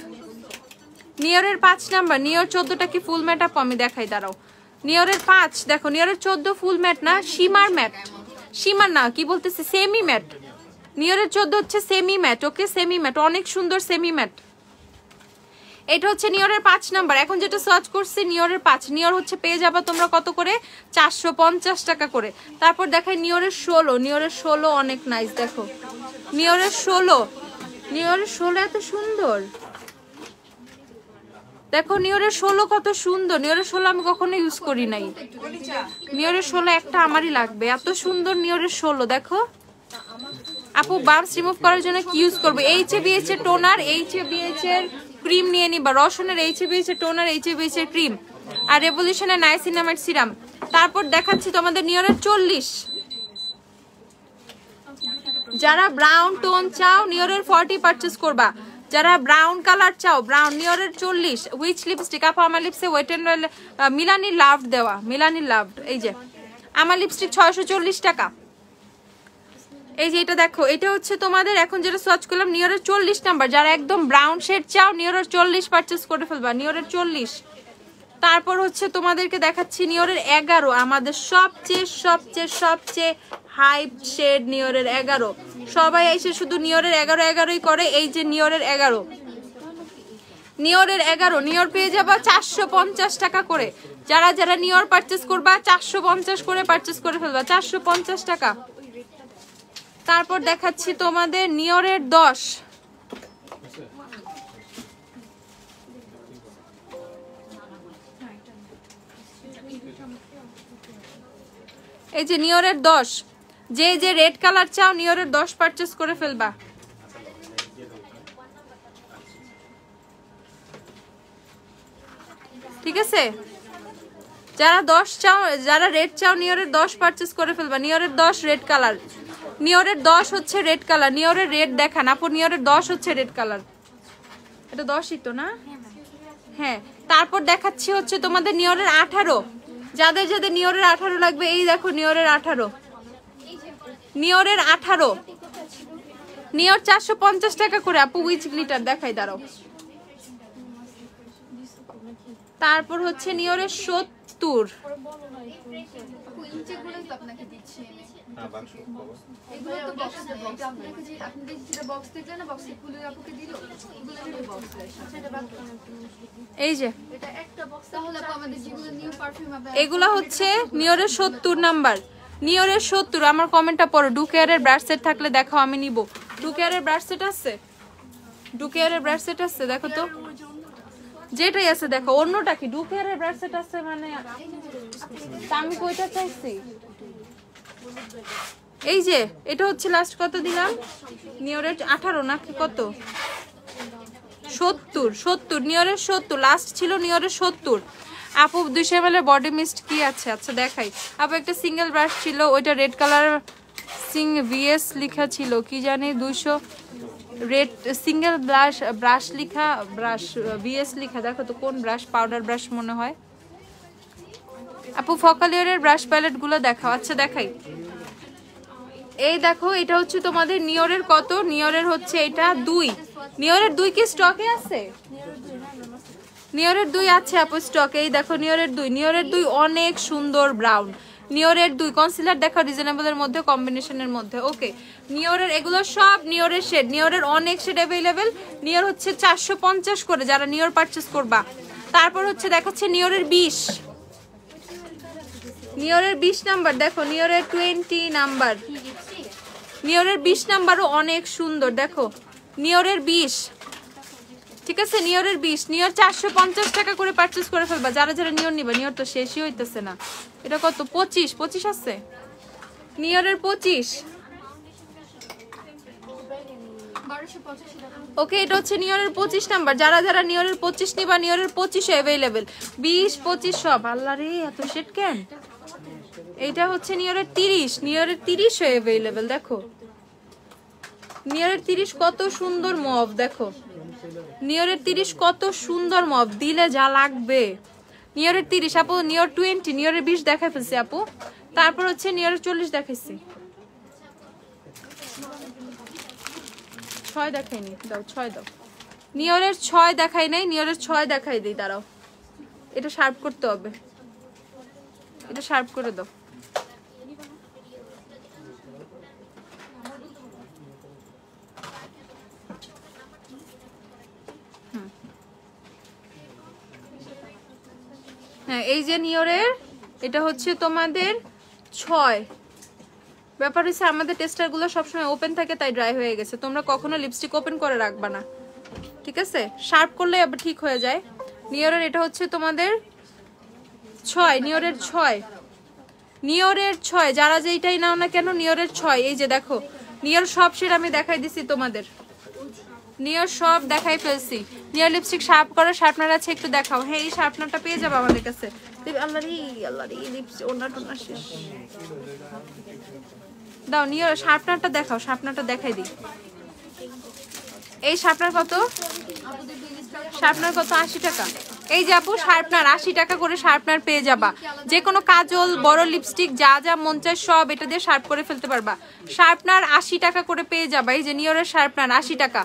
নিওরের 5 নাম্বার। নিওর 14টা কি ফুল ম্যাট আপু? আমি দেখাই, দাঁড়াও। নিওরের 5 দেখো, নিওরের 14 ফুল ম্যাট না, শিমার ম্যাট, শিমার না কি বলতেছে, সেমি ম্যাট। নিওরের 14 হচ্ছে সেমি ম্যাট, ওকে সেমি ম্যাট, অনেক সুন্দর সেমি ম্যাট। এটা হচ্ছে নিওরের 5 নাম্বার। এখন যেটা সার্চ করছি নিওরের 5, নিওর হচ্ছে পেয়ে যাবা তোমরা কত করে? 450 টাকা করে। তারপর দেখাই নিওরের 16, নিওরের 16 অনেক নাইস, দেখো নিওরের 16, নিওরের 16 এত সুন্দর, দেখো নিওরের 16 কত সুন্দর। নিওরের 16 আমি কখনো ইউজ করি নাই, নিওরের 16 একটা আমারই লাগবে, এত সুন্দর নিওরের 16। দেখো আপু বাম্পস রিমুভ করার জন্য কি ইউজ করবে? HABH এর টোনার, HABH এর ক্রিম নিয়ে নিবা। রসনের HABH এর টোনার, HABH এর ক্রিম, আর রেভলিউশনের নাইসিনামাইড সিরাম। তারপর দেখাচ্ছি তোমাদের নিওরের 40। যারা ব্রাউন টোন চাও নিওরের 40 পারচেস করবা। যারা ব্রাউন কালার চাও, ব্রাউন নিয়রের 40। হুইচ লিপস্টিক আপু? আমার লিপসে ওয়েট এন্ড মিলানি লাভড দেওয়া, মিলানি লাভড। এই যে আমার লিপস্টিক 640 টাকা। এই যে এটা দেখো, এটা হচ্ছে তোমাদের এখন যেটা সার্চ করলাম নিয়রের 40 নাম্বার। যারা একদম ব্রাউন শেড চাও নিয়রের 40 পারচেজ করে ফেলবা, নিয়রের 40। তারপর হচ্ছে তোমাদেরকে দেখাচ্ছি নিয়রের 11, আমাদের সবচেয়ে সবচেয়ে সবচেয়ে হাইপ শেড নিয়রের 11। সবাই এসে শুধু নিয়রের 11ই করে। এই যে নিয়রের 11, নিয়রের 11 নিয়র পেয়ে যাবা 450 টাকা করে। যারা যারা নিয়র পারচেজ করবা 450 করে পারচেজ করে ফেলবা, 450 টাকা। তারপর দেখাচ্ছি তোমাদের নিয়রের 10, এই যে নিয়রের 10। যে যে রেড কালার চাও নিয়রের 10 পারচেজ করে ফেলবা। ঠিক আছে, যারা 10 চাও, যারা রেড চাও নিয়রের 10 পারচেজ করে ফেলবা। নিয়রের 10 রেড কালার, নিয়রের 10 হচ্ছে রেড কালার। নিয়রের রেড দেখান আপু, নিয়রের 10 হচ্ছে রেড কালার। এটা 10ই তো না? হ্যাঁ। তারপর দেখাচ্ছি হচ্ছে তোমাদের নিয়রের 18। যাদের যাদের নিয়রের 18 লাগবে এই দেখো নিয়রের 18, নিয়রের 18 নিয়র 450 টাকা করে আপু। উইচ গ্লিটার দেখাই দাঁড়াও। তারপর হচ্ছে নিয়রের 70, এই যে এগুলা হচ্ছে নিয়রের 70 নাম্বার। নিয়রের 70 আমার কমেন্টটা পড়ো। ডুকেয়ারের ব্রাশ সেট থাকলে দেখাও, আমি নিব। ডুকেয়ারের ব্রাশ সেট আছে, ডুকেয়ারের ব্রাশ সেট আছে দেখো তো, যেটাই আছে দেখো। অন্যটা কি ডুকেয়ারের ব্রাশ সেট আছে মানে আমি কয়টা চাইছি। এই যে এটা হচ্ছে লাস্ট কত দিলাম, নিয়রের 18 নাকি কত, 70 নিয়রের 70 লাস্ট ছিল, নিয়রের 70। আপু 200 ml বডি মিস্ট কি আছে? আচ্ছা দেখাই আপু। একটা সিঙ্গেল ব্রাশ ছিল, ওইটা রেড কালার সিং ভিএস লেখা ছিল, কি জানি 200 রেড সিঙ্গেল ব্রাশ লেখা, ব্রাশ ভিএস লেখা। দেখো তো কোন ব্রাশ, পাউডার ব্রাশ মনে হয়। আপু ফকালিয়ারের ব্রাশ প্যালেট গুলো দেখাও। আচ্ছা দেখাই। এই দেখো এটা হচ্ছে তোমাদের নিয়রের কত, নিয়রের হচ্ছে এটা 2। নিয়রের 2 কি স্টকে আছে? নিয়রের 2 আছে আপু স্টকে। এই দেখো নিয়রের 2, নিয়রের 2 অনেক সুন্দর ব্রাউন। নিয়রের 2 কনসিলার দেখো রিজনেবলের মধ্যে, কম্বিনেশনের মধ্যে। ওকে, নিয়রের এগুলো সব নিয়রের শেড, নিয়রের অনেক শেড অ্যাভেলেবেল। নিয়র হচ্ছে 450 করে যারা নিয়র পারচেজ করবা। তারপর হচ্ছে দেখাচ্ছে নিয়রের 20, নিয়রের 20 নাম্বার দেখো, নিয়রের 20 নাম্বার, নিয়রের 20 নাম্বারও অনেক সুন্দর দেখো, নিয়রের 20। ঠিক আছে, নিয়রের 20, নিয়র 450 টাকা করে পারচেজ করে ফেলবা। যারা যারা নিয়র নিবা, নিয়র তো শেষই হইতেছে না। এটা কত, 25 আছে নিয়রের 25। ওকে, এটা হচ্ছে নিয়রের 25 নাম্বার। যারা যারা নিয়রের 25 নিবা, নিয়রের 25 অ্যাভেলেবেল, 20 25 সব। আল্লাহ রে এত শেড কেন। এইটা হচ্ছে নিয়রের 30, নিয়রের 30 অ্যাভেলেবেল। দেখো নিয়রের 30 কত সুন্দর মভ, দেখো নিয়রের 30 কত সুন্দর মভ, দিলে যা লাগবে। নিয়রের 30 আপু, নিয়র 20, নিয়রের 20 দেখাই ফেলছি আপু। তারপর হচ্ছে নিয়রের 40 দেখাইছি, 6 দেখাইনি, দাও 6 দাও। নিয়রের 6 দেখাই নাই, নিয়রের 6 দেখাই দিই, দাঁড়াও এটা শার্প করতে হবে, এটা শার্প করে দাও। হ্যাঁ এই যে নিয়রের এটা হচ্ছে তোমাদের 6। ব্যাপার হচ্ছে আমাদের টেস্টারগুলো সবসময় ওপেন থাকে, তাই ড্রাই হয়ে গেছে। তোমরা কখনো লিপস্টিক ওপেন করে রাখবা না, ঠিক আছে? শার্প করলে আবার ঠিক হয়ে যায়। নিয়রের এটা হচ্ছে তোমাদের 6, নিয়রের 6, নিয়রের 6। যারা যেইটাই নাও না কেন নিয়রের 6। এই যে দেখো নিয়র সব শেড আমি দেখাই দিছি তোমাদের, নিয়র সব দেখাই ফেলছি। নিয়র লিপস্টিক শার্প করা শার্পনার আছে, একটু দেখাও। হ্যাঁ এই শার্পনারটা পেয়ে যাবে আমাদের কাছে। আল্লাহরি লিপস্টিক ওনা টোনা শেষ। দাও নিয়র শার্পনারটা দেখাও, শার্পনারটা দেখাই দিই। এই শার্পনার কত? শার্পনার কত? 80 টাকা। এই যে আপু শার্পনার 80 টাকা করে শার্পনার পেয়ে যাবা। যে কোনো কাজল, বড় লিপস্টিক, যা যা মন চায় সব এটা দিয়ে শার্প করে ফেলতে পারবা। শার্পনার 80 টাকা করে পেয়ে যাবা। এই যে নিয়রের শার্পনার 80 টাকা,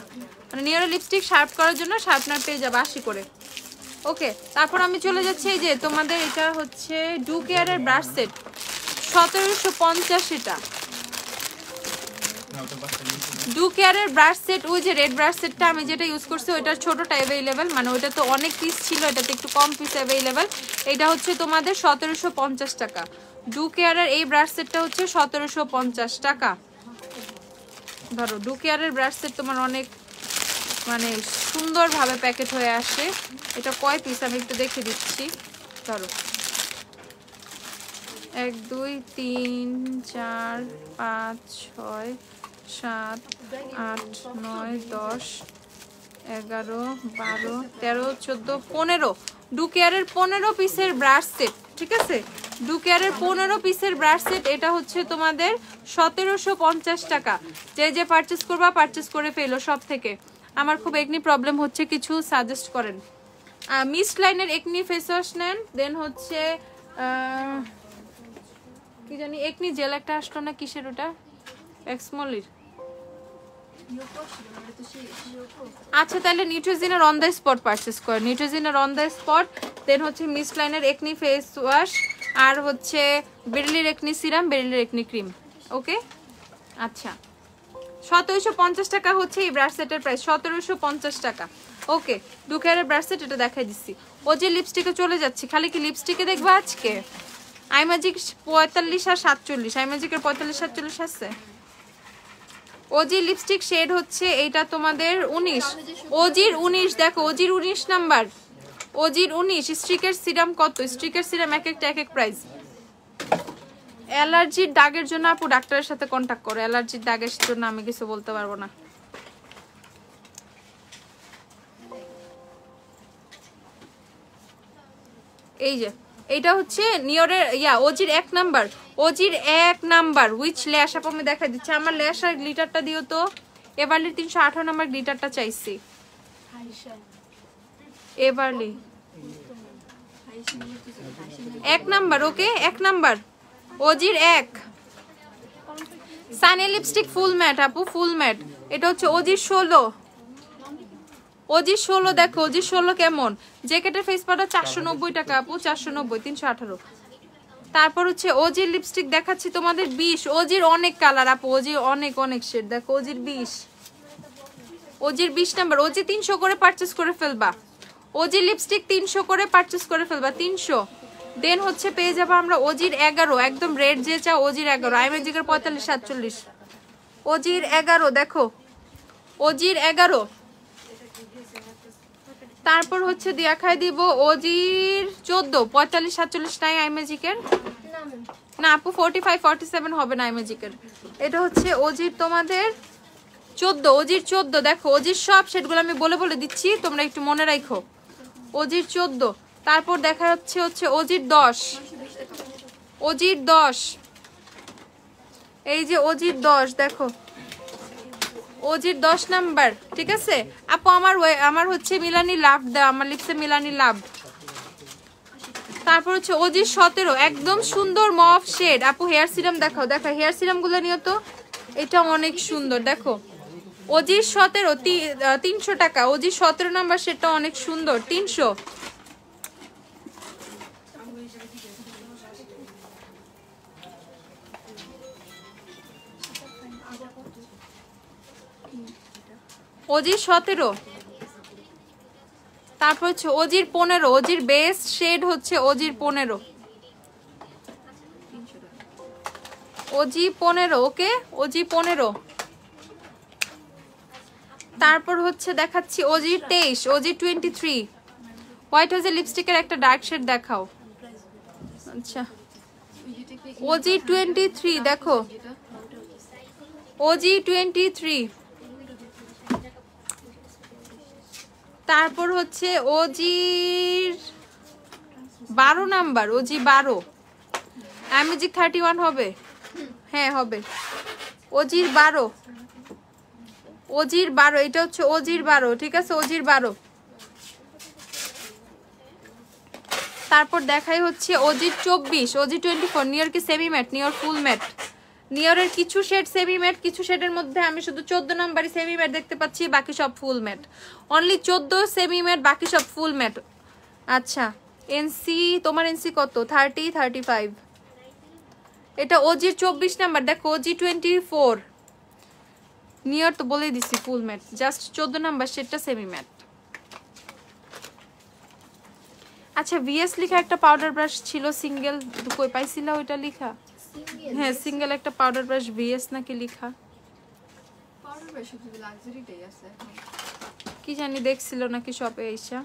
মানে নিয়রের লিপস্টিক শার্প করার জন্য শার্পনার পেয়ে যাবা 80 করে। ওকে, তারপর আমি চলে যাচ্ছি এই যে তোমাদের এটা হচ্ছে ডু কেয়ারের ব্রাশ সেট 1750। এটা ডু কেয়ারের ব্রাশ সেট, ওই যে রেড ব্রাশ সেটটা আমি যেটা ইউজ করছি ওইটার ছোটটা অ্যাভেলেবেল, মানে ওইটা তো অনেক পিস ছিল, এটাতে একটু কম পিস অ্যাভেলেবেল। এটা হচ্ছে তোমাদের 1750 টাকা। ডু কেয়ারের এই ব্রাশ সেটটা হচ্ছে 1750 টাকা। ধরো ডু কেয়ারের ব্রাশ সেট তোমার অনেক মানে সুন্দরভাবে প্যাকেট হয়ে আসে। এটা কয় পিস আমি একটু দেখে দিচ্ছি। ধরো 1 2 3 4 5 6 7 8 9 10 11 12 13 14 15 ডু কেয়ারের 15 পিসের ব্রাশ সেট। ঠিক আছে, ডু কেয়ারের 15 পিসের ব্রাশ সেট। এটা হচ্ছে তোমাদের 1750 টাকা। যে যে পারচেস করবা পারচেস করে ফেলো সব থেকে। আমার খুব একনি প্রবলেম হচ্ছে, কিছু সাজেস্ট করেন। মিস্ট লাইনের একনি ফেস ওয়াশ নেন, দেন হচ্ছে কি জানি একনি জেল একটা আসলো না, কিসের ওটা, এক্সমলির। আচ্ছা তাহলে নিউট্রিজিনের অন দ্য স্পট পারচেস করেন, নিউট্রিজিনের অন দ্য স্পট। দেন হচ্ছে মিস্ট লাইনের একনি ফেস ওয়াশ, আর হচ্ছে বেরিলির একনি সিরাম, বেরিলির একনি ক্রিম। ওকে, আচ্ছা 1750 টাকা হচ্ছে এই ব্রাশ সেটের প্রাইস, 1750 টাকা। ওকে, ডু কেয়ারের ব্রাশ সেট এটা দেখাই দিচ্ছি। ও যে লিপস্টিকে চলে যাচ্ছি, খালি কি লিপস্টিকে দেখবা আজকে? আইম্যাজিক 45 আর 47, আইম্যাজিকের 45 47 আছে। ওজি লিপস্টিক শেড হচ্ছে এইটা তোমাদের 19, ওজির 19, দেখো ওজির 19 নাম্বার, ওজির 19। স্ট্রিকের সিরাম কত? স্ট্রিকের সিরাম এক একটা এক এক প্রাইস। অ্যালার্জির দাগের জন্য আপু ডাক্তারের সাথে কন্ট্যাক্ট করো, অ্যালার্জির দাগের জন্য আমি কিছু বলতে পারবো না। এই যে এইটা হচ্ছে নিয়রের ওজির 1 নাম্বার, ওজির 1 নাম্বার উইচ ল্যাশ আপু আমি দেখা দিচ্ছি। আমার ল্যাশ আর গ্লিটারটা দিও তো, এবারলি 318 নাম্বার গ্লিটারটা চাইছি। এবারলি 1 নাম্বার, ওকে 1 নাম্বার, ওজির 1। সানি লিপস্টিক ফুল ম্যাট আপু, ফুল ম্যাট। এটা হচ্ছে ওজির 16, ওজির 16। দেখো ওজির 16 কেমন, জ্যাকেটের ফেস পাউডার 490 টাকা আপু, 490, 318। তারপর হচ্ছে ওজির লিপস্টিক দেখাচ্ছি তোমাদের 20, ওজির অনেক কালার আপু, ওজির অনেক অনেক শেড। দেখো ওজির 20, ওজির 20 নাম্বার। ওজি 300 করে পারচেস করে ফেলবা, ওজির লিপস্টিক 300 করে পারচেস করে ফেলবা, 300। দেন হচ্ছে পেয়ে যাবো আমরা ওজির 11, একদম রেড যে চাও ওজির 11, আইম্যাজিকের 45 47, ওজির 11। দেখো ওজির 11। তারপর হচ্ছে দেখাই দিব ওজির 14, 45 47 নাই আইম্যাজিকের, না আপু 45 47 হবে না আইম্যাজিকের। এটা হচ্ছে ওজির তোমাদের 14, ওজির 14। দেখো ওজির সব সেটগুলো আমি বলে বলে দিচ্ছি, তোমরা একটু মনে রাখো। ওজির 14। তারপর দেখা যাচ্ছে হচ্ছে ওজির 10, ওজির 10। এই যে ওজির 10, দেখো ওজির 10 নাম্বার। ঠিক আছে আপু, আমার হচ্ছে মিলানি লাভ দাও, আমার লিপসে মিলানি লাভ। তারপর হচ্ছে ওজির 17, একদম সুন্দর মফ শেড। আপু হেয়ার সিরাম দেখাও, দেখো হেয়ার সিরাম গুলো নিও তো, এটা অনেক সুন্দর। দেখো ওজির 17, 300 টাকা। ওজির 17 নাম্বার শেডটা অনেক সুন্দর, 300। ওজির 17। তারপর হচ্ছে ওজির 15, ওজির বেস্ট শেড হচ্ছে ওজির 15, ওজি 15। ওকে ওজি 15। তারপর হচ্ছে দেখাচ্ছি ওজির 23, ওজি 23। হোয়াইট হাউসের লিপস্টিকের একটা ডার্ক শেড দেখাও। আচ্ছা ওজি 23, দেখো ওজি 23। তারপর হচ্ছে ওজির 12 নাম্বার, ওজি 12। আইম্যাজিক 31 হবে, হ্যাঁ হবে। ওজির 12, অজির 12, এটা হচ্ছে অজির 12, ঠিক আছে, অজির 12। তারপর দেখাই হচ্ছে অজির 24, অজি 24। নিয়র কি সেমি ম্যাট, নিয়র ফুল ম্যাট। নিয়রের কিছু শেড সেমি ম্যাট, কিছু শেডের মধ্যে আমি শুধু 14 নাম্বারই সেমি ম্যাট দেখতে পাচ্ছি, বাকি সব full matte. Only 14 semi matte, বাকি সব ফুল ম্যাট। আচ্ছা এনসি, তোমার এনসি কত? 30, 35। এটা অজির 24 নাম্বার, দেখো অজি 24। নিয়র তো বলেই দিছি ফুল ম্যাট, জাস্ট 14 নাম্বার শেডটা সেমি ম্যাট। আচ্ছা ভিএস লেখা একটা পাউডার ব্রাশ ছিল সিঙ্গেল, কই পাইছিলা ওইটা লেখা? হ্যাঁ সিঙ্গেল একটা পাউডার ব্রাশ ভিএস নাকি লেখা, পাউডার ব্রাশ শুধু লাক্সারিটাই আছে এখন, কি জানি দেখছিল নাকি শপে আইসা।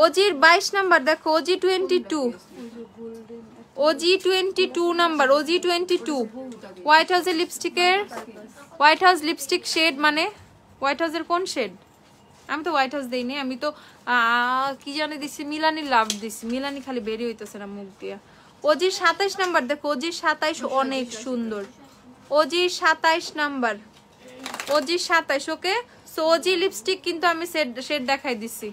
অজির 22 নাম্বার, দেখো Aussie 22, Aussie 22 number, Aussie 22। White হাউসের লিপস্টিকের, হোয়াইট হাউস লিপস্টিক শেড, মানে হোয়াইট হাউসের কোন শেড? আমি তো হোয়াইট হাউস দেইনি, আমি তো কি জানি দিছি, মিলানি লাভ দিছি। মিলানি খালি বেরিয়ে হইতেছে না মুখ দিয়া। অজির 27 নাম্বার, দেখো অজির 27, অনেক সুন্দর। অজির 27 নাম্বার, অজির 27। ওকে সো অজি লিপস্টিক কিন্তু আমি শেড দেখাই দিছি।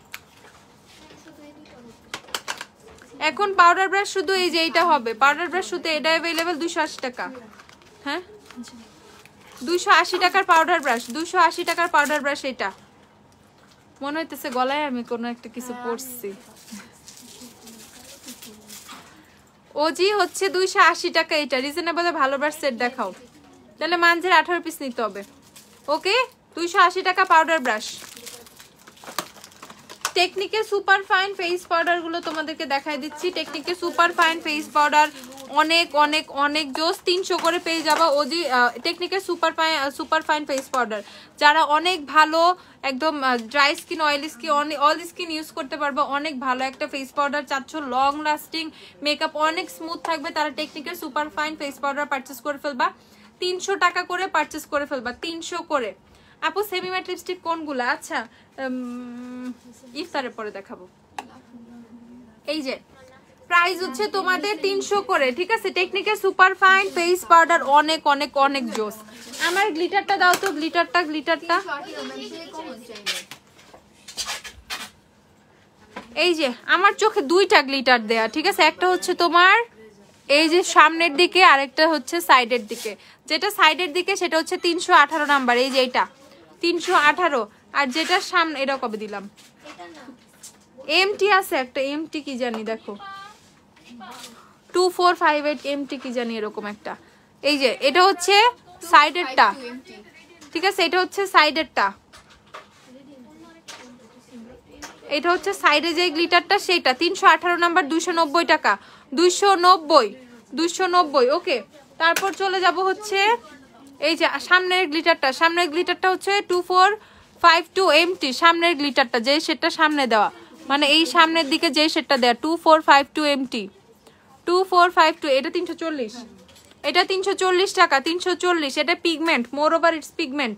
এখন পাউডার ব্রাশ শুধু এই যে এইটা হবে, পাউডার ব্রাশ শুধু এটা अवेलेबल 280 টাকা। হ্যাঁ 280 টাকার পাউডার ব্রাশ, 280 টাকার পাউডার ব্রাশ। এটা মনে হইতেছে গলায় আমি কোনো একটা কিছু পরছি। ওজি হচ্ছে 280 টাকা। এটা রিজনেবল ভালো ব্রাশ সেট দেখাও, তাহলে মানজের 18 পিস নিতে হবে। ওকে 280 টাকা পাউডার ব্রাশ। টেকনিকে সুপার ফাইন ফেস পাউডার গুলো তোমাদেরকে দেখাই দিচ্ছি। টেকনিকে সুপার ফাইন ফেস পাউডার অনেক অনেক অনেক জোস, 300 করে পেয়ে যাবা। ওজি টেকনিকে সুপার ফাইন ফেস পাউডার, যারা অনেক ভালো একদম dry skin, oily skin, all skin use করতে পারবে, অনেক ভালো একটা ফেস পাউডার চাচ্ছ, লং লাস্টিং মেকআপ অনেক স্মুথ থাকবে, তারা টেকনিকের super fine face powder purchase করে ফেলবা। 300 টাকা করে পারচেস করে ফেলবা, 300 করে। আপু সেমি ম্যাট লিপস্টিক কোনগুলো? আচ্ছা ইফতারের পরে দেখাবো। এই যে প্রাইস হচ্ছে তোমাদের 300 করে, ঠিক আছে। টেকনিকের সুপার ফাইন ফেস পাউডার অনেক অনেক অনেক জোস। আমার গ্লিটারটা দাও তো, গ্লিটারটা এই যে আমার চোখে 2টা গ্লিটার দেয়া, ঠিক আছে। একটা হচ্ছে তোমার এই যে সামনের দিকে, আরেকটা হচ্ছে সাইডের দিকে। যেটা সাইডের দিকে সেটা হচ্ছে 318 নাম্বার, এই যে এটা 318। আর যেটা সামনে এটা কবে দিলাম, এমটি আছে একটা, এমটি কি জানি, দেখো 2458 এমটি কি জানি এরকম একটা। এই যে এটা হচ্ছে সাইডেরটা, ঠিক আছে। এটা হচ্ছে সাইডেরটা, এটা হচ্ছে সাইডে যে গ্লিটারটা সেইটা 318 নাম্বার, 290 টাকা, 290। ওকে তারপর চলে যাব হচ্ছে এই যে সামনের গ্লিটারটা। সামনের গ্লিটারটা হচ্ছে 2452 এমটি, সামনের গ্লিটারটা যে সেটটা সামনে দেওয়া, মানে এই সামনের দিকে যে সেটটা দেওয়া 2452 এমটি, 2452। এটা 340, এটা 340 টাকা, 340। এটা pigment, more over it's pigment.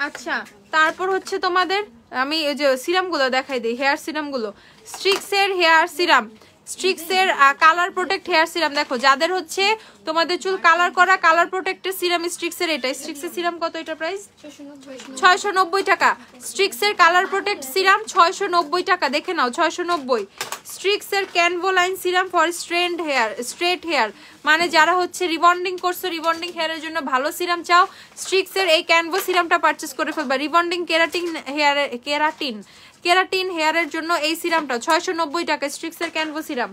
আচ্ছা তারপর হচ্ছে তোমাদের আমি এই যে সিরামগুলো দেখাই দিই, হেয়ার সিরামগুলো। স্ট্রিক্সের হেয়ার সিরাম, স্ট্রিক্সের কালার প্রোটেক্ট হেয়ার সিরাম। দেখো যাদের হচ্ছে তোমাদের চুল কালার করা, কালার প্রোটেক্টের সিরাম স্ট্রিক্সের। এটা স্ট্রিক্সের সিরাম কত? এটা প্রাইস 690 টাকা। স্ট্রিক্সের কালার প্রোটেক্ট সিরাম 690 টাকা, দেখে নাও 690। স্ট্রিক্সের ক্যানভোলাইন সিরাম ফর স্ট্রেট হেয়ার, মানে যারা হচ্ছে রিবন্ডিং করছো, রিবন্ডিং হেয়ারের জন্য ভালো সিরাম চাও, স্ট্রিক্সের এই ক্যানভো সিরামটা পারচেস করে ফেলবা। রিবন্ডিং কেরাটিন হেয়ারের জন্য এই সিরামটা 690 টাকা, স্ট্রিক্সের ক্যানভো সিরাম।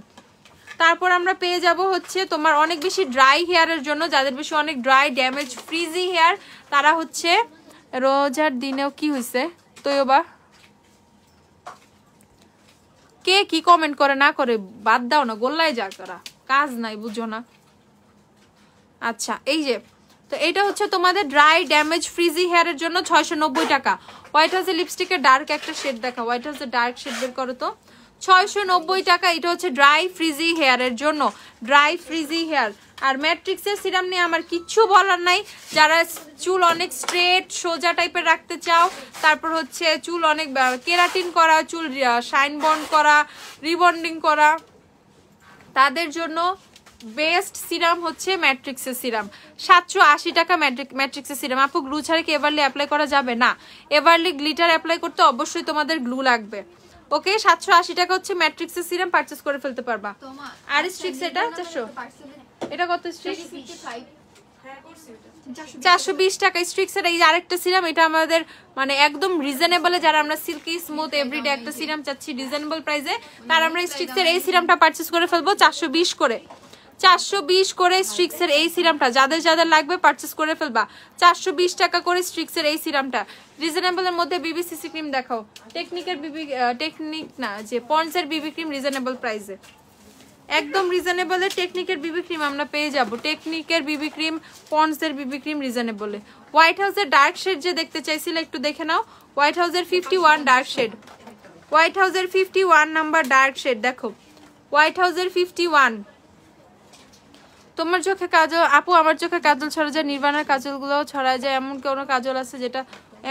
তারপর আমরা পেয়ে যাব হচ্ছে তোমার অনেক বেশি ড্রাই হেয়ারের জন্য, যাদের বেশি অনেক ড্রাই ড্যামেজ ফ্রিজি হেয়ার, তারা হচ্ছে রোজার দিনেও কি হয়েছে তৈবা কে কি কমেন্ট করে না করে বাদ দাও না, গোল্লায় যা করা কাজ নাই, বুঝো না। আচ্ছা এই যে তো এটা হচ্ছে তোমাদের ড্রাই ড্যামেজ ফ্রিজি হেয়ারের জন্য 690 টাকা। হোয়াইট হাউসের লিপস্টিকের ডার্ক একটা শেড দেখা, হোয়াইট হাউসের ডার্ক শেড বের করো তো, 690 টাকা। এটা হচ্ছে ড্রাই ফ্রিজি হেয়ারের জন্য, ড্রাই ফ্রিজি হেয়ার। আর ম্যাট্রিক্সের সিরাম নিয়ে আমার কিচ্ছু বলার নাই। যারা চুল অনেক স্ট্রেট সোজা টাইপের রাখতে চাও, তারপর হচ্ছে চুল অনেক কেরাটিন করা, চুল শাইন বন্ড করা, রিবন্ডিং করা, তাদের জন্য বেস্ট সিরাম হচ্ছে ম্যাট্রিক্সের সিরাম, 780 টাকা ম্যাট্রিক্সের সিরাম। আপু গ্লু ছাড়া কি এভারলি অ্যাপ্লাই করা যাবে? না, এভারলি গ্লিটার অ্যাপ্লাই করতে অবশ্যই তোমাদের গ্লু লাগবে। ওকে, 780 টাকা হচ্ছে ম্যাট্রিক্সের সিরাম, পারচেজ করে ফেলতে পারবা। আর স্ট্রিক্স এটা 400, এটা কত স্ট্রিক্স? 420 টাকা স্ট্রিক্স এর। এই আরেকটা সিরাম, এটা আমাদের মানে একদম রিজনেবল, যারা আমরা সিল্কি স্মুথ এভরিডে একটা সিরাম চাচ্ছি রিজনেবল প্রাইসে, তার আমরা স্ট্রিক্স এর এই সিরামটা পারচেজ করে ফেলবো 420 করে। 420 করে স্ট্রিক্স এর এই সিরামটা যাদের যাদের লাগবে পারচেজ করে ফেলবা। 420 টাকা করে স্ট্রিক্স এর এই সিরামটা। রিজনেবল এর মধ্যে বিবি সিসি ক্রিম দেখাও, টেকনিকের বিবি, টেকনিক না যে পন্ডস এর বিবি ক্রিম রিজনেবল প্রাইসে, একদম রিজনেবলে টেকনিকের বিবি ক্রিম আমরা পেয়ে যাব। টেকনিকের বিবি ক্রিম, পন্ডস এর বিবি ক্রিম রিজনেবলে। হোয়াইট হাউসের ডার্ক শেড যে দেখতে চাইছিলে একটু দেখে নাও, হোয়াইট হাউসের 51 ডার্ক শেড, হোয়াইট হাউসের 51 নাম্বার ডার্ক শেড দেখো, হোয়াইট হাউসের 51। তোমার চোখে কাজল আপু, আমার চোখে কাজল ছড়া যায়, নির্বাণের কাজলগুলোও ছড়া যায়, এমন কোনো কাজল আছে যেটা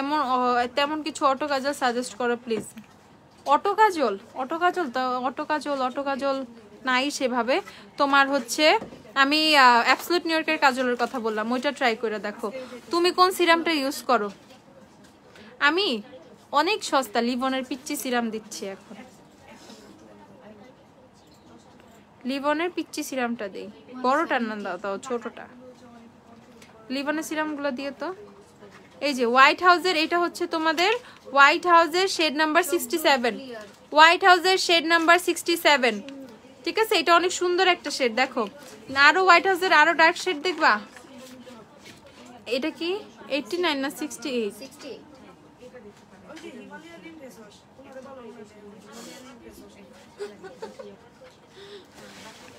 এমন তেমন কিছু অটো কাজল সাজেস্ট করো প্লিজ। অটো কাজল, অটো কাজল তো অটো কাজল, অটো কাজল নাই সেভাবে। তোমার হচ্ছে আমি অ্যাবসলিউট নিউ ইয়র্কের কাজলের কথা বললাম, ওইটা ট্রাই করে দেখো। তুমি কোন সিরামটা ইউজ করো? আমি অনেক সস্তা লিভনের পিচ্চি সিরাম দিচ্ছি এখন, লিভনের পিচ্চি সিরামটা দেই, বড়টা না দাও, তাও ছোটটা। লিভনের সিরামগুলো দিয়ে তো। এই যে হোয়াইট হাউসের, এটা হচ্ছে তোমাদের হোয়াইট হাউসের শেড নাম্বার 67, হোয়াইট হাউসের শেড নাম্বার 67, ঠিক আছে? এটা অনেক সুন্দর একটা শেড দেখো। আরো হোয়াইট হাউসের আরো ডার্ক শেড দেখবা। এটা কি 89 না 68?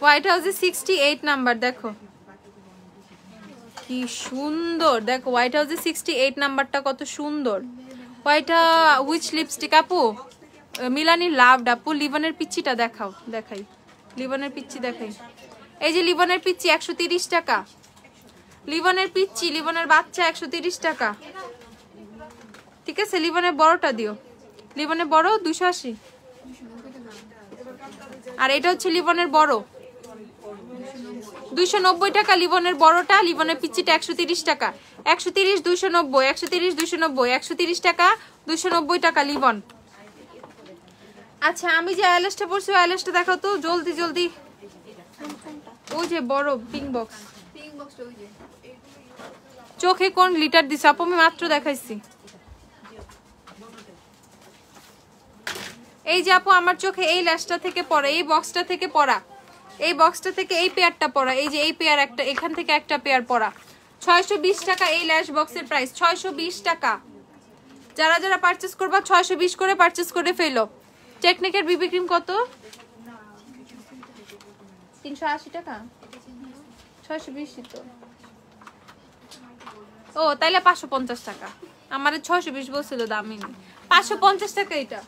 হোয়াইট হাউসের 68 নাম্বার দেখো কি সুন্দর, দেখো হোয়াইট হাউসের 68 নাম্বারটা কত সুন্দর। হোয়াইট উইচ লিপস্টিক আপু? মিলানি লাভড আপু। লিভনের পিচ্চিটা দেখাও, দেখাই লিভনের পিচ্চি দেখাই। এই যে লিভনের পিচ্চি 130 টাকা, লিভনের পিচ্চি, লিভনের বাচ্চা 130 টাকা, ঠিক আছে? লিভনের বড়টা দিও, লিভনের বড় 280, আর এটা হচ্ছে লিভনের বড় 290 টাকা। লিভনের বড়টা, লিভনের পিচ্চিটা 130 টাকা, 130 290, 130 290, 130 টাকা, 290 টাকা লিভন। আচ্ছা আমি যে আইল্যাশটা পরছি ওই আইল্যাশটা দেখাও তো জলদি জলদি। ওই যে বড় পিঙ্ক বক্স, চোখে কোন গ্লিটার দিছে আপু? আমি মাত্র দেখাইছি। এই যে আপু আমার চোখে এই ল্যাশটা থেকে পড়া, এই বক্সটা থেকে পড়া, এই বক্সটা থেকে এই পেয়ারটা পড়া, এই যে এই পেয়ার একটা, এখান থেকে একটা পেয়ার পড়া। 620 টাকা এই ল্যাশ বক্সের প্রাইস, 620 টাকা। যারা যারা পারচেজ করবা 620 করে পারচেজ করে ফেলো। টেকনিকের বিবি ক্রিম কত? 380 টাকা, 620 তো। ও তাইলে 550 টাকা। আমারে 620 বলছিল দামই নেই, 550 টাকা। এটা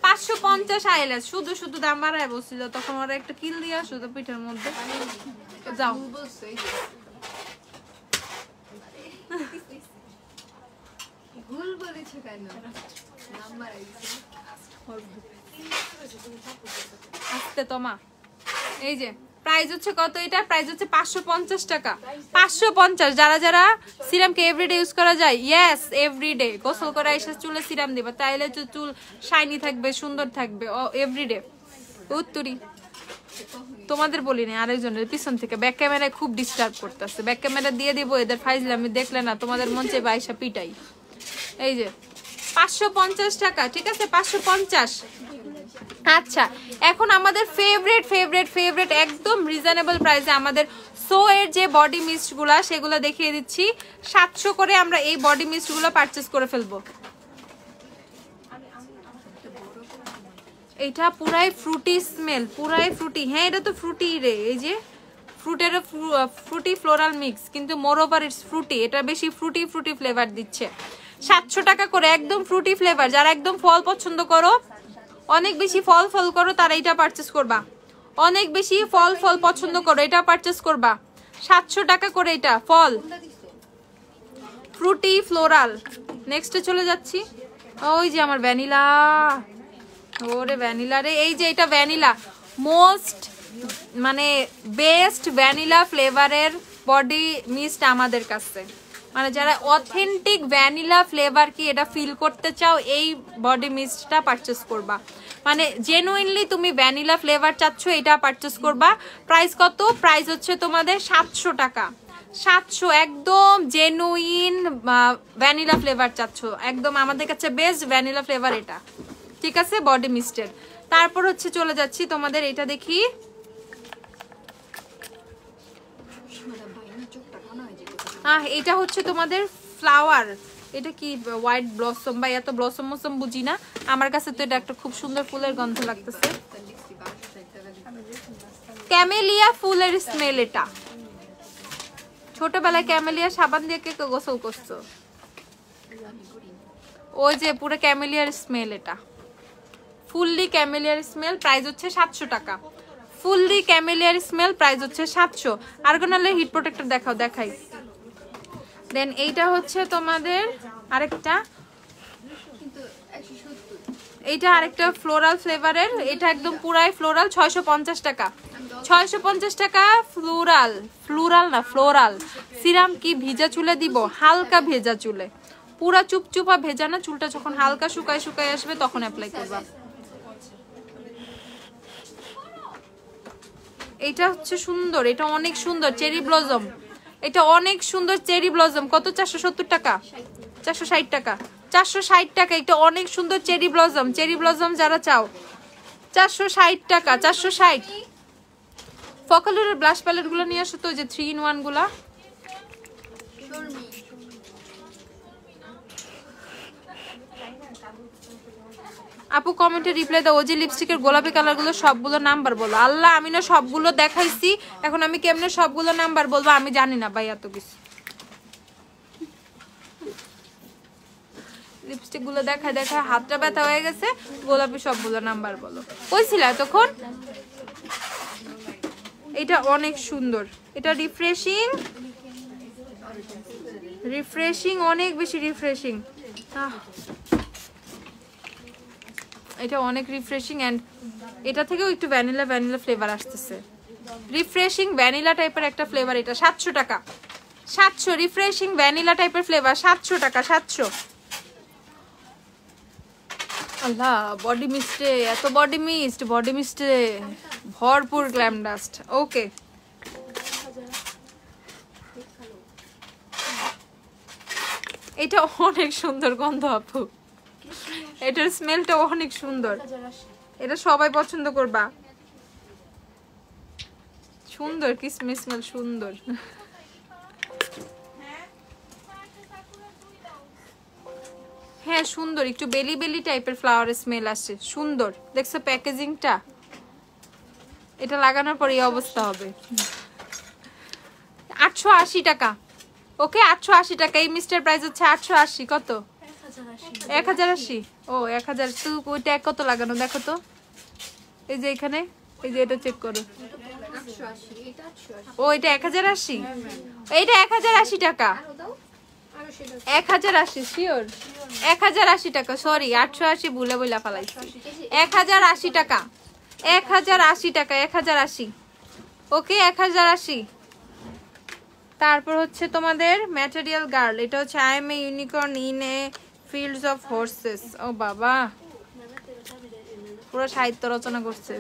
550 আইলেস, শুধু শুধু দাম বাড়ায় বলছিল, তখন ওরা একটা কিল দিয়ে আসো তো পিঠের মধ্যে। যাও ভুল বলেছো কেন? নাম্বার আস্তে তোমা। এই যে প্রাইস হচ্ছে কত? এটা প্রাইস হচ্ছে 550 টাকা, 550। যারা যারা সিরামকে এভরিডে ইউজ করা যায়, ইয়েস এভরিডে গোসল করে এসে চুলে সিরাম দিবা, তাইলে তো চুল শাইনি থাকবে, সুন্দর থাকবে এভরিডে। উত্তরি তোমাদের বলি না, আরেকজনের পিছন থেকে ব্যাক ক্যামেরায় খুব ডিস্টার্ব করতেছে। ব্যাক ক্যামেরা দিয়ে দিব, এদের ফাইজলামি দেখলে না তোমাদের মন চাইবে আইসা পিটাই। এই যে 550 টাকা, ঠিক আছে? 550। আচ্ছা এখন আমাদের ফেভারিট ফেভারিট ফেভারিট একদম রিজনেবল প্রাইসে আমাদের সো এর যে বডি মিস্ট গুলা সেগুলো দেখিয়ে দিচ্ছি। 700 করে আমরা এই বডি মিস্ট গুলো পারচেজ করে ফেলবো। এটা পুরাই ফ্রুটি স্মেল, পুরাই ফ্রুটি। হ্যাঁ এটা তো ফ্রুটি রে, এই যে ফ্রুটের ফ্রুটি ফ্লোরাল মিক্স, কিন্তু মোর ওভার ইটস ফ্রুটি। এটা বেশি ফ্রুটি ফ্রুটি ফ্লেভার দিচ্ছে। 700 টাকা করে একদম ফ্রুটি ফ্লেভার। যারা একদম ফল পছন্দ করো, অনেক বেশি ফল ফল করো, তারা এটা পারচেজ করবা। অনেক বেশি ফল ফল পছন্দ করো, এটা পারচেজ করবা। 700 টাকা করে এটা ফল ফ্রুটি ফ্লোরাল। নেক্সটে চলে যাচ্ছি। ওই যে আমার ভ্যানিলা, ওরে ভ্যানিলা রে, এই যে এটা ভ্যানিলা, মোস্ট মানে বেস্ট ভ্যানিলা ফ্লেভারের বডি মিস্ট আমাদের কাছে, মানে যারা অথেন্টিক ভ্যানিলা ফ্লেভার কি এটা ফিল করতে চাও এই বডি মিস্টটা পারচেস করবা। মানে জেনুইনলি তুমি ভ্যানিলা ফ্লেভার চাচ্ছ এটা পারচেস করবা। প্রাইস কত? প্রাইস হচ্ছে তোমাদের 700 টাকা। 700, একদম জেনুইন ভ্যানিলা ফ্লেভার চাচ্ছ, একদম আমাদের কাছে বেস্ট ভ্যানিলা ফ্লেভার এটা, ঠিক আছে, বডি মিস্টের। তারপর হচ্ছে চলে যাচ্ছি তোমাদের এটা দেখি, এটা হচ্ছে তোমাদের ফ্লাওয়ার, এটা কি হোয়াইট ব্লসম বা এত ব্লসম মসম বুঝি না, আমার কাছে তো এটা একটা খুব সুন্দর ফুলের গন্ধ লাগতেছে। ক্যামেলিয়া ফুলের স্মেল এটা। ছোটবেলায় ক্যামেলিয়া সাবান দিয়ে কে গোসল করছো? ওই যে পুরো ক্যামেলিয়ার স্মেল এটা, ফুললি ক্যামেলিয়ার স্মেল। প্রাইস হচ্ছে 700 টাকা। ফুললি ক্যামেলিয়ার স্মেল, প্রাইস হচ্ছে 700। আর্গানালের হিট প্রোটেক্টর দেখাও, দেখাই। দেন এইটা হচ্ছে তোমাদের আরেকটা, এইটা আরেকটা ফ্লোরাল ফ্লেভারের, এটা একদম পুরাই ফ্লোরাল, 650 টাকা। 650 টাকা ফ্লোরাল, ফ্লোরাল না ফ্লোরাল সিরাম। কি ভিজা চুলে দিব? হালকা ভেজা চুলে, পুরা চুপচুপা ভেজা না, চুলটা যখন হালকা শুকায় শুকায় আসবে তখন অ্যাপ্লাই করবা। এটা হচ্ছে সুন্দর, এটা অনেক সুন্দর, চেরি ব্লজম, এটা অনেক সুন্দর চেরি ব্লজম। কত? 470 টাকা, 460 টাকা, 460 টাকা। এটা অনেক সুন্দর চেরি ব্লজম, চেরি ব্লজম যারা চাও 460 টাকা, 460। ফকালুরের ব্লাশ প্যালেট গুলো নিয়ে আসো তো, যে 3-in-1 গুলা। আপু কমেন্টে রিপ্লাই দাও, ও যে লিপস্টিকের গোলাপি কালার গুলো সবগুলো নাম্বার বলো। আল্লাহ, আমি না সবগুলো দেখাইছি, এখন আমি কেমনে সবগুলো নাম্বার বলবো? আমি জানি না ভাই এত কিছু। লিপস্টিক গুলো দেখা দেখা হাতটা ব্যথা হয়ে গেছে, গোলাপি সবগুলো নাম্বার বলো। কইছিল তখন? এটা অনেক সুন্দর, এটা রিফ্রেশিং, রিফ্রেশিং, অনেক বেশি রিফ্রেশিং। এটা অনেক রিফ্রেশিং, এন্ড এটা থেকেও একটু ভ্যানিলা ভ্যানিলা ফ্লেভার আসতেছে। রিফ্রেশিং ভ্যানিলা টাইপের একটা ফ্লেভার এটা। 700 টাকা, 700। রিফ্রেশিং ভ্যানিলা টাইপের ফ্লেভার 700 টাকা, 700। আল্লাহ, বডি মিস্টে এত বডি মিস্ট, বডি মিস্টে ভরপুর গ্ল্যাম ডাস্ট। ওকে, এটা অনেক সুন্দর গন্ধ আপু, এটার স্মেলটা অনেক সুন্দর, এটা সবাই পছন্দ করবা। সুন্দর কি স্মেল, সুন্দর। হ্যাঁ সুন্দর, একটু বেলি বেলি টাইপের ফ্লাওয়ারের স্মেল আসছে, সুন্দর। দেখছো প্যাকেজিংটা? এটা লাগানোর পর এই অবস্থা হবে। 880 টাকা। ওকে, 880 টাকা। এই মিস্টার প্রাইস হচ্ছে 880। কত? 1080। ও 1000। তো ওইটা কত লাগানো দেখো তো, এই যে এখানে, এই যে এটা চেক করো। ও এটা 1080, এইটা 1080 টাকা। 1080 শিওর, 1080 টাকা। সরি 880 ভুলে বইলা ফেলাইছি। 1080 টাকা, 1080 টাকা, 1080। ওকে 1080। তারপর হচ্ছে তোমাদের ম্যাটেরিয়াল গার্ল, এটা হচ্ছে I am a unicorn in a fields of horses. ও বাবা, পুরো সাহিত্য রচনা করছে।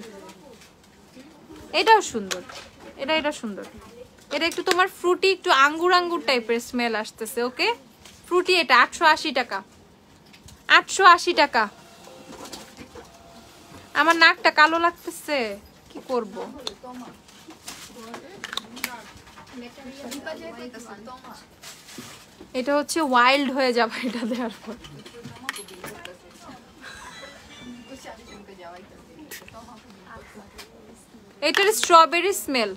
এটাও সুন্দর, এটা সুন্দর। এটা একটু তোমার ফ্রুটি, একটু আঙ্গুর আঙ্গুর টাইপের স্মেল আসতেছে। ওকে ফ্রুটি, এটা 880 টাকা, 880 টাকা। আমার নাকটা কালো লাগতেছে, কি করব? এটা হচ্ছে ওয়াইল্ড হয়ে যাবে এটা দেওয়ার পর। এটার স্ট্রবেরি স্মেল।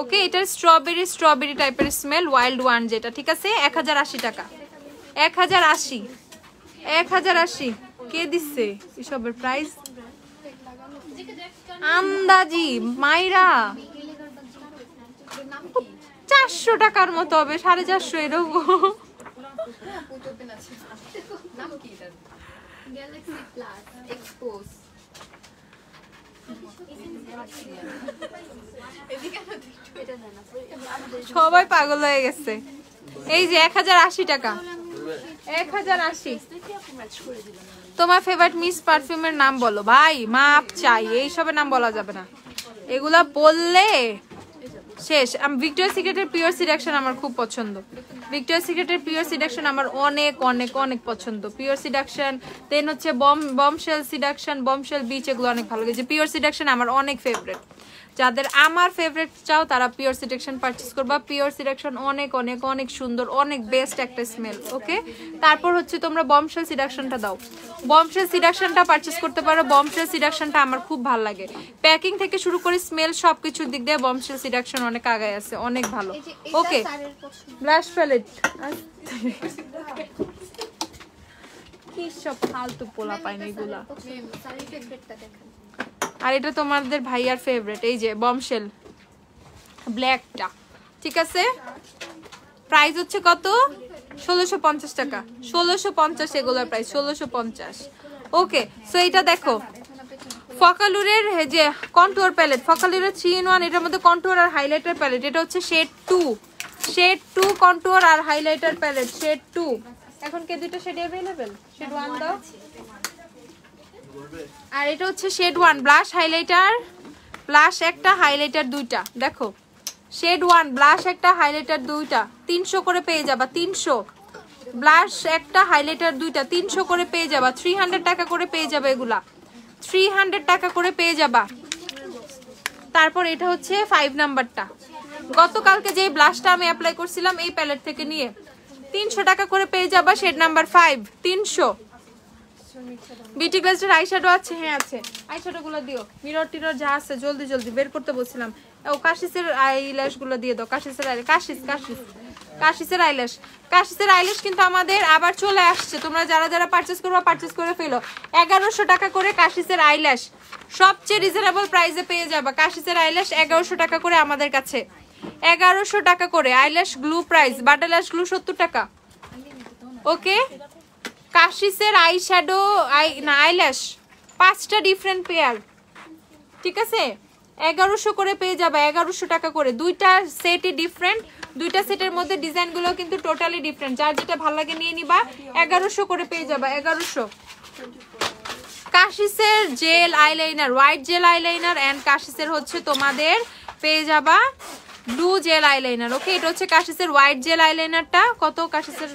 ওকে, এটার স্ট্রবেরি টাইপের স্মেল, ওয়াইল্ড ওয়ান যেটা, ঠিক আছে। 1080 টাকা, 1080, 1080। কে দিচ্ছে এসবের প্রাইস? আন্দাজি মাইরা 400 টাকার মতো হবে, 450 এরকম। সবাই পাগল হয়ে গেছে। এই যে 1080 টাকা, 1080। তোমার ফেভারিট মিস পারফিউমের নাম বলো। ভাই মাপ চাই, এইসবের নাম বলা যাবে না, এগুলা বললে শেষ। ভিক্টোরিয়া সিক্রেটের পিওর সিডাকশন আমার খুব পছন্দ। ভিক্টোরিয়া সিক্রেটের পিওর সিডাকশন আমার অনেক অনেক অনেক পছন্দ। পিওর সিডাকশন, দেন হচ্ছে বমশেল সিডাকশন, বমশেল বিচ, এগুলো অনেক ভালো লাগে। পিওর সিডাকশন আমার অনেক ফেভারিট। যাদের আমার ফেভারিট চাও তারা পিওর সিডাকশন পারচেজ করবা। পিওর সিডাকশন অনেক অনেক অনেক সুন্দর, অনেক বেস্ট একটা স্মেল। ওকে, তারপর হচ্ছে তোমরা বমশেল সিডাকশনটা দাও। বমশেল সিডাকশনটা পারচেজ করতে পারো। বমশেল সিডাকশনটা আমার খুব ভালো লাগে, প্যাকিং থেকে শুরু করে স্মেল সবকিছুর দিক দিয়ে বমশেল সিডাকশন অনেক আগায় আছে, অনেক ভালো। ওকে, ব্লাশ প্যালেট কি সব ফালতু পোলা পাইনি এগুলা। আর এটা তোমাদের ভাইয়ার ফেভারিট, এই যে বমশেল ব্ল্যাকটা, ঠিক আছে। প্রাইস হচ্ছে কত? 1650 টাকা। 1650 এগুলোর প্রাইস 1650। ওকে, সো এটা দেখো ফকালুরের যে কন্টুয়ার প্যালেট, ফকালুরের 3-in-1, এটার মধ্যে কন্টুয়ার আর হাইলাইটার প্যালেট। এটা হচ্ছে শেড 2, শেড 2 কন্টুয়ার আর হাইলাইটার প্যালেট, শেড 2। এখন কে দুটো শেড अवेलेबल? শেড 1 দাও। আর এটা হচ্ছে শেড 1 ব্লাশ হাইলাইটার, ব্লাশ একটা হাইলাইটার দুইটা। দেখো শেড 1 ব্লাশ একটা হাইলাইটার দুইটা 300 করে পেয়ে যাবা। 300 ব্লাশ একটা হাইলাইটার দুইটা 300 করে পেয়ে যাবা। 300 টাকা করে পেয়ে যাবে এগুলা, 300 টাকা করে পেয়ে যাবা। তারপর এটা হচ্ছে 5 নাম্বারটা, গতকালকে যে ব্লাশটা আমি অ্যাপ্লাই করছিলাম এই প্যালেট থেকে নিয়ে 300 টাকা করে পেয়ে যাবা। Shade number 5 300। বিউটি গ্লাসের আইশ্যাডো আছে? হ্যাঁ আছে। আইশ্যাডো গুলো দিও, মিরর টিরর যা আছে জলদি জলদি বের করতে বলছিলাম। ও কাশিসের আইল্যাশ গুলো দিয়ে দাও। কাশিসের আইল্যাশ, কাশিসের আইল্যাশ, কাশিসের আইল্যাশ কিন্তু আমাদের আবার চলে আসছে। তোমরা যারা যারা পারচেজ করবা পারচেজ করে ফেলো। 1100 টাকা করে কাশিসের আইল্যাশ, সবচেয়ে রিজনেবল প্রাইসে পেয়ে যাবা। কাশিসের আইল্যাশ 1100 টাকা করে আমাদের কাছে, 1100 টাকা করে। আইল্যাশ গ্লু প্রাইস, বাটার ল্যাশ গ্লু 70 টাকা। ওকে, কাশিসের আইশ্যাডো আইল্যাশ 5টা ডিফারেন্ট পেয়ার, ঠিক আছে। 1100 করে পেয়ে যাবে, 1100 টাকা করে। দুইটা সেটই ডিফারেন্ট, দুইটা সেটের মধ্যে ডিজাইনগুলো কিন্তু টোটালি ডিফারেন্ট। যার যেটা ভালো লাগে নিয়ে নিবা। 1100 করে পেয়ে যাবে, 1100। কাশিসের gel eyeliner, white gel eyeliner and কাশিসের হচ্ছে তোমাদের পেয়ে যাবা ব্লু জেল আইলাইনার। ওকে, এটা হচ্ছে কাশিসের হোয়াইট জেল আইলাইনারটা। কত কাশিসের?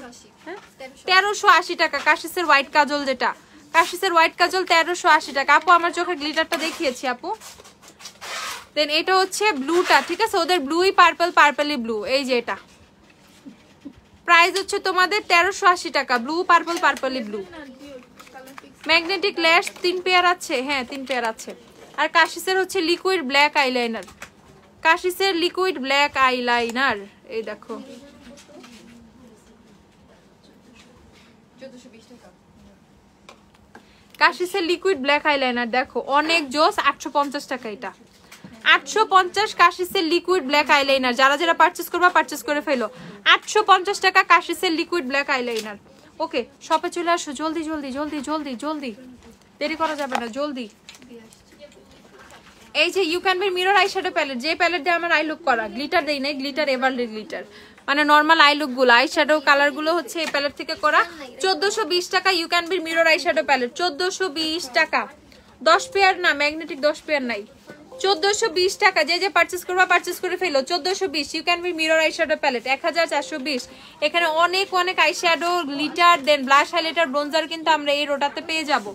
1380 টাকা। কাশিসের হোয়াইট কাজল, যেটা কাশিসের হোয়াইট কাজল 1380 টাকা। আপু আমার চোখের গ্লিটারটা দেখিয়েছি আপু। দেন এটা হচ্ছে ব্লুটা, ঠিক আছে, ওদের ব্লুই পার্পল, পার্পলই ব্লু। এই যে এটা প্রাইস হচ্ছে তোমাদের 1380 টাকা। ব্লু পার্পল, পার্পলই ব্লু। ম্যাগনেটিক ল্যাশ 3 পেয়ার আছে, হ্যাঁ 3 পেয়ার আছে। আর কাশিসের হচ্ছে লিকুইড ব্ল্যাক আইলাইনার, কাশিসের লিকুইড ব্ল্যাক আইলাইনার। এই দেখো কাশিসের লিকুইড ব্ল্যাক আইলাইনার, দেখো অনেক জোস। 850 টাকা এটা, 850 কাশিসের লিকুইড ব্ল্যাক আইলাইনার। যারা যারা পারচেজ করবা পারচেজ করে ফেলো। 850 টাকা কাশিসের লিকুইড ব্ল্যাক আইলাইনার। ওকে, শপে চলে আসো জলদি জলদি জলদি জলদি জলদি, দেরি করা যাবে না, জলদি। এই যে you can be mirror eyeshadow palette, যে প্যালেট দিয়ে আমার আই লুক করা, গ্লিটার দেই নাই, গ্লিটার এভারলি গ্লিটার, মানে নরমাল আই লুক গুলো, আইশ্যাডো কালার গুলো হচ্ছে এই প্যালেট থেকে করা। 1420 টাকা you can be mirror eyeshadow palette, 1420 টাকা। 10 পেয়ার না, ম্যাগনেটিক 10 পেয়ার নাই, 1420 টাকা। যে যে পারচেজ করবা পারচেজ করে ফেলো। 1420 you can be mirror eyeshadow palette, 1420। এখানে অনেক অনেক eyeshadow, glitter, then blush, highlighter, bronzer কিন্তু আমরা এই রোটাতে পেয়ে যাব।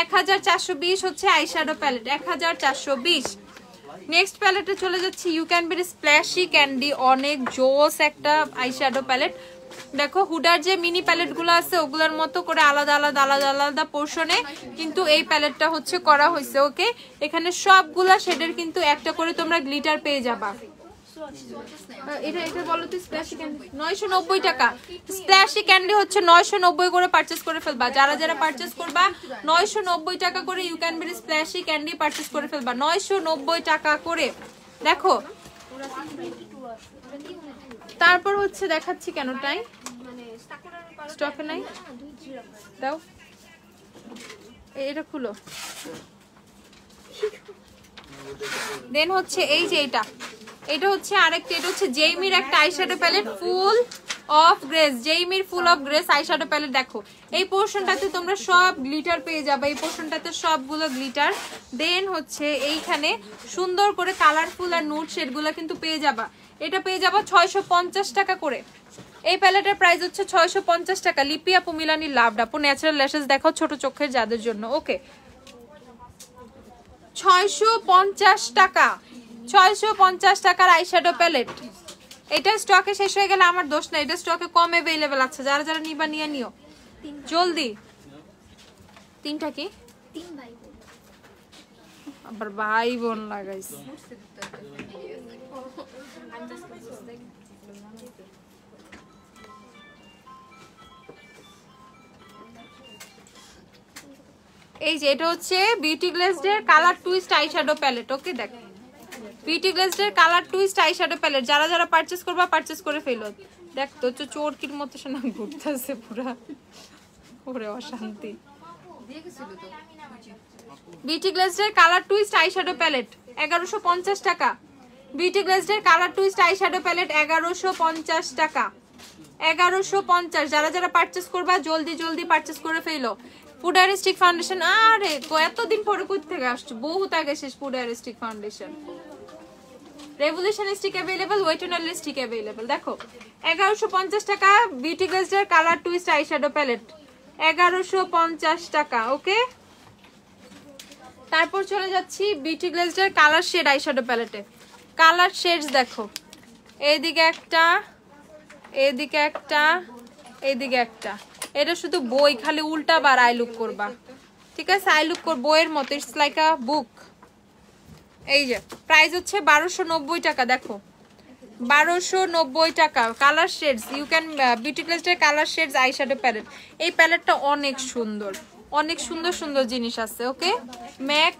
1420 হচ্ছে আইশ্যাডো প্যালেট, 1420। নেক্সট প্যালেটে চলে যাচ্ছি, you can be splashy candy, অনেক জোস একটা আইশ্যাডো প্যালেট। দেখো হুডার যে মিনি প্যালেট গুলো আছে ওগুলোর মতো করে আলাদা আলাদা আলাদা আলাদা পোর্শনে কিন্তু এই প্যালেটটা হচ্ছে করা হয়েছে। ওকে, এখানে সবগুলা শেডের কিন্তু একটা করে তোমরা গ্লিটার পেয়ে যাবা। এটা এটা বলো তো, স্প্ল্যাশি ক্যান্ডি 990 টাকা। স্প্ল্যাশি ক্যান্ডি হচ্ছে 990 করে পারচেজ করে ফেলবা। যারা যারা পারচেজ করবা 990 টাকা করে you can be splashy candy purchase করে ফেলবা, 990 টাকা করে। দেখো তারপর হচ্ছে দেখাচ্ছি কেন টাই স্টকে নাই, দাও এটা খুলো। দেন হচ্ছে এই যে এটা হচ্ছে আরেকটা, এটা হচ্ছে জেইমির একটা eyeshadow palette full of grace. জেইমির full of grace eyeshadow palette. দেখো এই পোর্শনটাতে তোমরা সব গ্লিটার পেয়ে যাবে, এই পোর্শনটাতে সবগুলো গ্লিটার। দেন হচ্ছে এইখানে সুন্দর করে কালারফুল আর নুট শেডগুলো কিন্তু পেয়ে যাবা। এটা পেয়ে যাবা 650 টাকা করে। এই প্যালেটের প্রাইস হচ্ছে 650 টাকা। লিপি আপু, মিলানি লাভড আপু, ন্যাচারাল ল্যাশেস দেখাও ছোট চোখের যাদের জন্য। ওকে 650 টাকা, 650 টাকার আইশ্যাডো প্যালেট। এটা স্টকে শেষ হয়ে গেলে আমার দোষ না, এটা স্টকে কম अवेलेबल আছে। যারা যারা নিবা নিয়ে নিও জলদি। তিনটা কি আবার ভাই বোন লাগাইছে। এই যে এটা হচ্ছে বিউটি গ্লেজড এর কালার টুইস্ট আইশ্যাডো প্যালেট। ওকে দেখ বিউটি গ্লেজড এর কালার টুইস্ট আইশ্যাডো প্যালেট। যারা যারা পারচেজ করবা পারচেজ করে ফেলো। দেখ তো চোরকির মতো শোনা ঘুরতেছে পুরা, ওরে অশান্তি। বিউটি গ্লেজড এর কালার টুইস্ট আইশ্যাডো প্যালেট 1150 টাকা। বিউটি গ্লেজড এর কালার টুইস্ট আইশ্যাডো প্যালেট 1150 টাকা, 1150। যারা যারা পারচেজ করবা জলদি জলদি পারচেজ করে ফেলো। ফুড অ্যারিস্টিক ফাউন্ডেশন, আরে এতদিন পরে কই থেকে আসছে, বহুত আগে শেষ ফুড অ্যারিস্টিক ফাউন্ডেশন। রেভলিউশন স্টিক अवेलेबल, ওয়েটনাল স্টিক अवेलेबल। দেখো 1150 টাকা বিউটি গ্লেজড এর কালার টুইস্ট আইশ্যাডো প্যালেট 1150 টাকা। ওকে তারপর চলে যাচ্ছি বিউটি গ্লেজড এর কালার শেড আইশ্যাডো প্যালেটে। কালার শেডস দেখো, এইদিকে একটা, এইদিকে একটা, এইদিকে একটা। এটা শুধু বই, খালি উল্টা বার আই লুক করবা, ঠিক আছে? আই লুক কর বইয়ের মতো, ইটস লাইক আ বুক। এই যে প্রাইস হচ্ছে 1290 টাকা। দেখো 1290 টাকা। Colour shades you can Beauty glazed এর কালার শেডস আইশ্যাডো প্যালেট। এই প্যালেটটা অনেক সুন্দর, অনেক সুন্দর সুন্দর জিনিস আছে। ওকে ম্যাক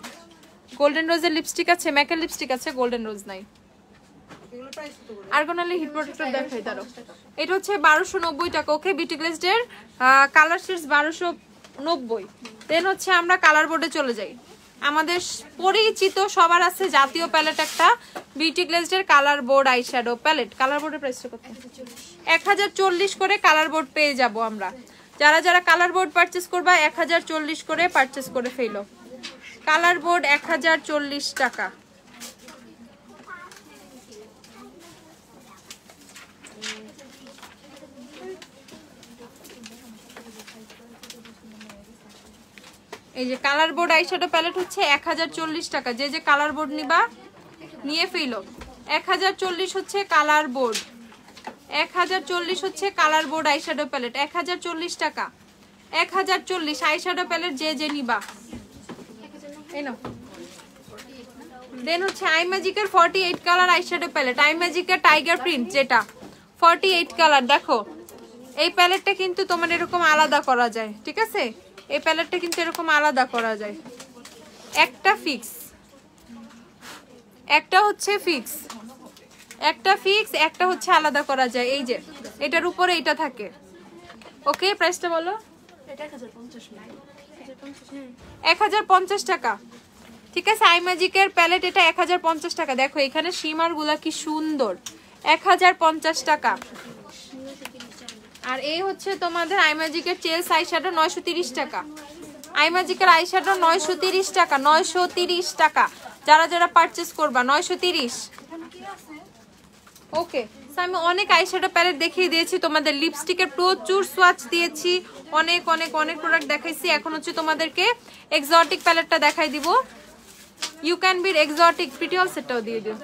গোল্ডেন রোজের লিপস্টিক আছে, ম্যাকের লিপস্টিক আছে, গোল্ডেন রোজ নাই। আর্গোনালি হিট প্রোটেক্টর দেখাই দাঁড়ো। এটা হচ্ছে 1290 টাকা। ওকে বিউটি গ্লেজড এর কালার শেডস 1290। দেন হচ্ছে আমরা কালার বোর্ডে চলে যাই। আমাদের পরিচিত সবার আছে জাতীয় প্যালেট একটা, বিউটি গ্লেজড এর কালার বোর্ড আইশ্যাডো প্যালেট। কালার বোর্ডের প্রাইসটা কত? 1040 করে কালার বোর্ড পেয়ে যাব আমরা। যারা যারা কালার বোর্ড পারচেজ করবা 1040 করে পারচেজ করে ফেলো। কালার বোর্ড 1040 টাকা। এই যে কালার বোর্ড আইশ্যাডো প্যালেট হচ্ছে 1040 টাকা। যে যে কালার বোর্ড নিবা নিয়ে ফেলো। 1040 হচ্ছে কালার বোর্ড, 1040 হচ্ছে কালার বোর্ড আইশ্যাডো প্যালেট 1040 টাকা। 1040 আইশ্যাডো প্যালেট যে যে নিবা এই নাও। দেন হচ্ছে আই ম্যাজিকের 48 কালার আইশ্যাডো প্যালেট, আই ম্যাজিকের টাইগার প্রিন্ট যেটা 48 কালার। দেখো এই প্যালেটটা কিন্তু তোমার এরকম আলাদা করা যায়, ঠিক আছে? এই প্যালেটটা কিন্তু এরকম আলাদা করা যায়। একটা ফিক্স, একটা হচ্ছে ফিক্স, একটা ফিক্স, একটা হচ্ছে আলাদা করা যায়। এই যে এটার উপরে এটা থাকে। ওকে প্রাইসটা বলো। এটা 1050 টাকা, ঠিক আছে? আই ম্যাজিকের প্যালেট এটা 1050 টাকা। দেখো এখানে শিমার গুলা কি সুন্দর, 1050 টাকা। আর এই হচ্ছে তোমাদের আই ম্যাজিকের চেলস আইশ্যাডো 930 টাকা। আই ম্যাজিকের আইশ্যাডো 930 টাকা, 930 টাকা। যারা যারা পারচেজ করবা 930। ওকে আমি অনেক আইশ্যাডো প্যালেট দেখিয়ে দিয়েছি তোমাদের, লিপস্টিকের প্রচুর সোয়াচ দিয়েছি, অনেক অনেক অনেক প্রোডাক্ট দেখাইছি। এখন হচ্ছে তোমাদেরকে এক্সোটিক প্যালেটটা দেখাই দিব। ইউ ক্যান বির এক্সোটিক প্রিটি অল সেটটাও দিয়ে দিও।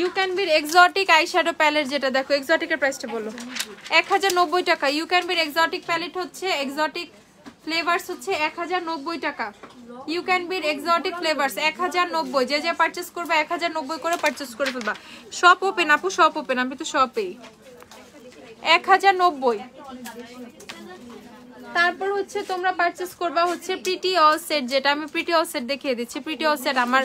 ইউ ক্যান বির এক্সোটিক আইশ্যাডো প্যালেট যেটা, দেখো এক্সোটিকের প্রাইসটা বলো। 1090 টাকা। ইউ ক্যান বির এক্সোটিক প্যালেট হচ্ছে, এক্সোটিক ফ্লেভারস হচ্ছে 1090 টাকা। ইউ ক্যান বির এক্সোটিক ফ্লেভারস 1090। যে যে পারচেজ করবে 1090 করে পারচেজ করে ফেলবা। শপ ওপেন আপু, শপ ওপেন, আমি তো শপেই। 1090। তারপর হচ্ছে তোমরা পারচেজ করবা হচ্ছে প্রিটি অল সেট, যেটা আমি প্রিটি অল সেট দেখিয়ে দিচ্ছি। প্রিটি অল সেট আমার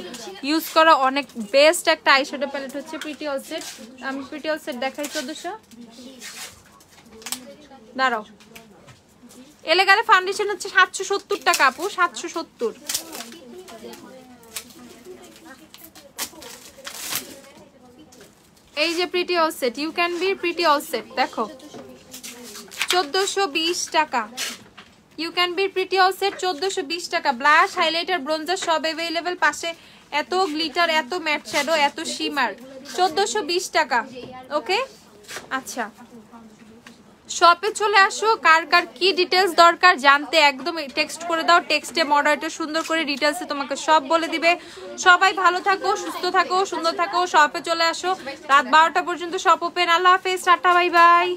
ইউজ করা অনেক বেস্ট একটা আইশ্যাডো প্যালেট হচ্ছে প্রিটি অল সেট। আমি প্রিটি অল সেট দেখাই 1400। দাঁড়াও, এলেগালে ফাউন্ডেশন হচ্ছে 770 টাকা আপু, 770। এই যে pretty all set, you can be pretty all set দেখো 1420 টাকা। You can be pretty all set 1420 টাকা। ব্লাশ, হাইলাইটার, ব্রোঞ্জার সব अवेलेबल। পাশে এত গ্লিটার, এত ম্যাট শ্যাডো, এত শিমার, 1420 টাকা। ওকে আচ্ছা, শপে চলে আসো। কার কার কি ডিটেলস দরকার জানতে একদম টেক্সট করে দাও। টেক্সটে মডারেটর সুন্দর করে ডিটেলসে তোমাকে সব বলে দিবে। সবাই ভালো থাকো, সুস্থ থাকো, সুন্দর থাকো। শপে চলে আসো, রাত 12টা পর্যন্ত শপ ওপেন। আল্লাহ হাফেজ, টাটা, বাই বাই।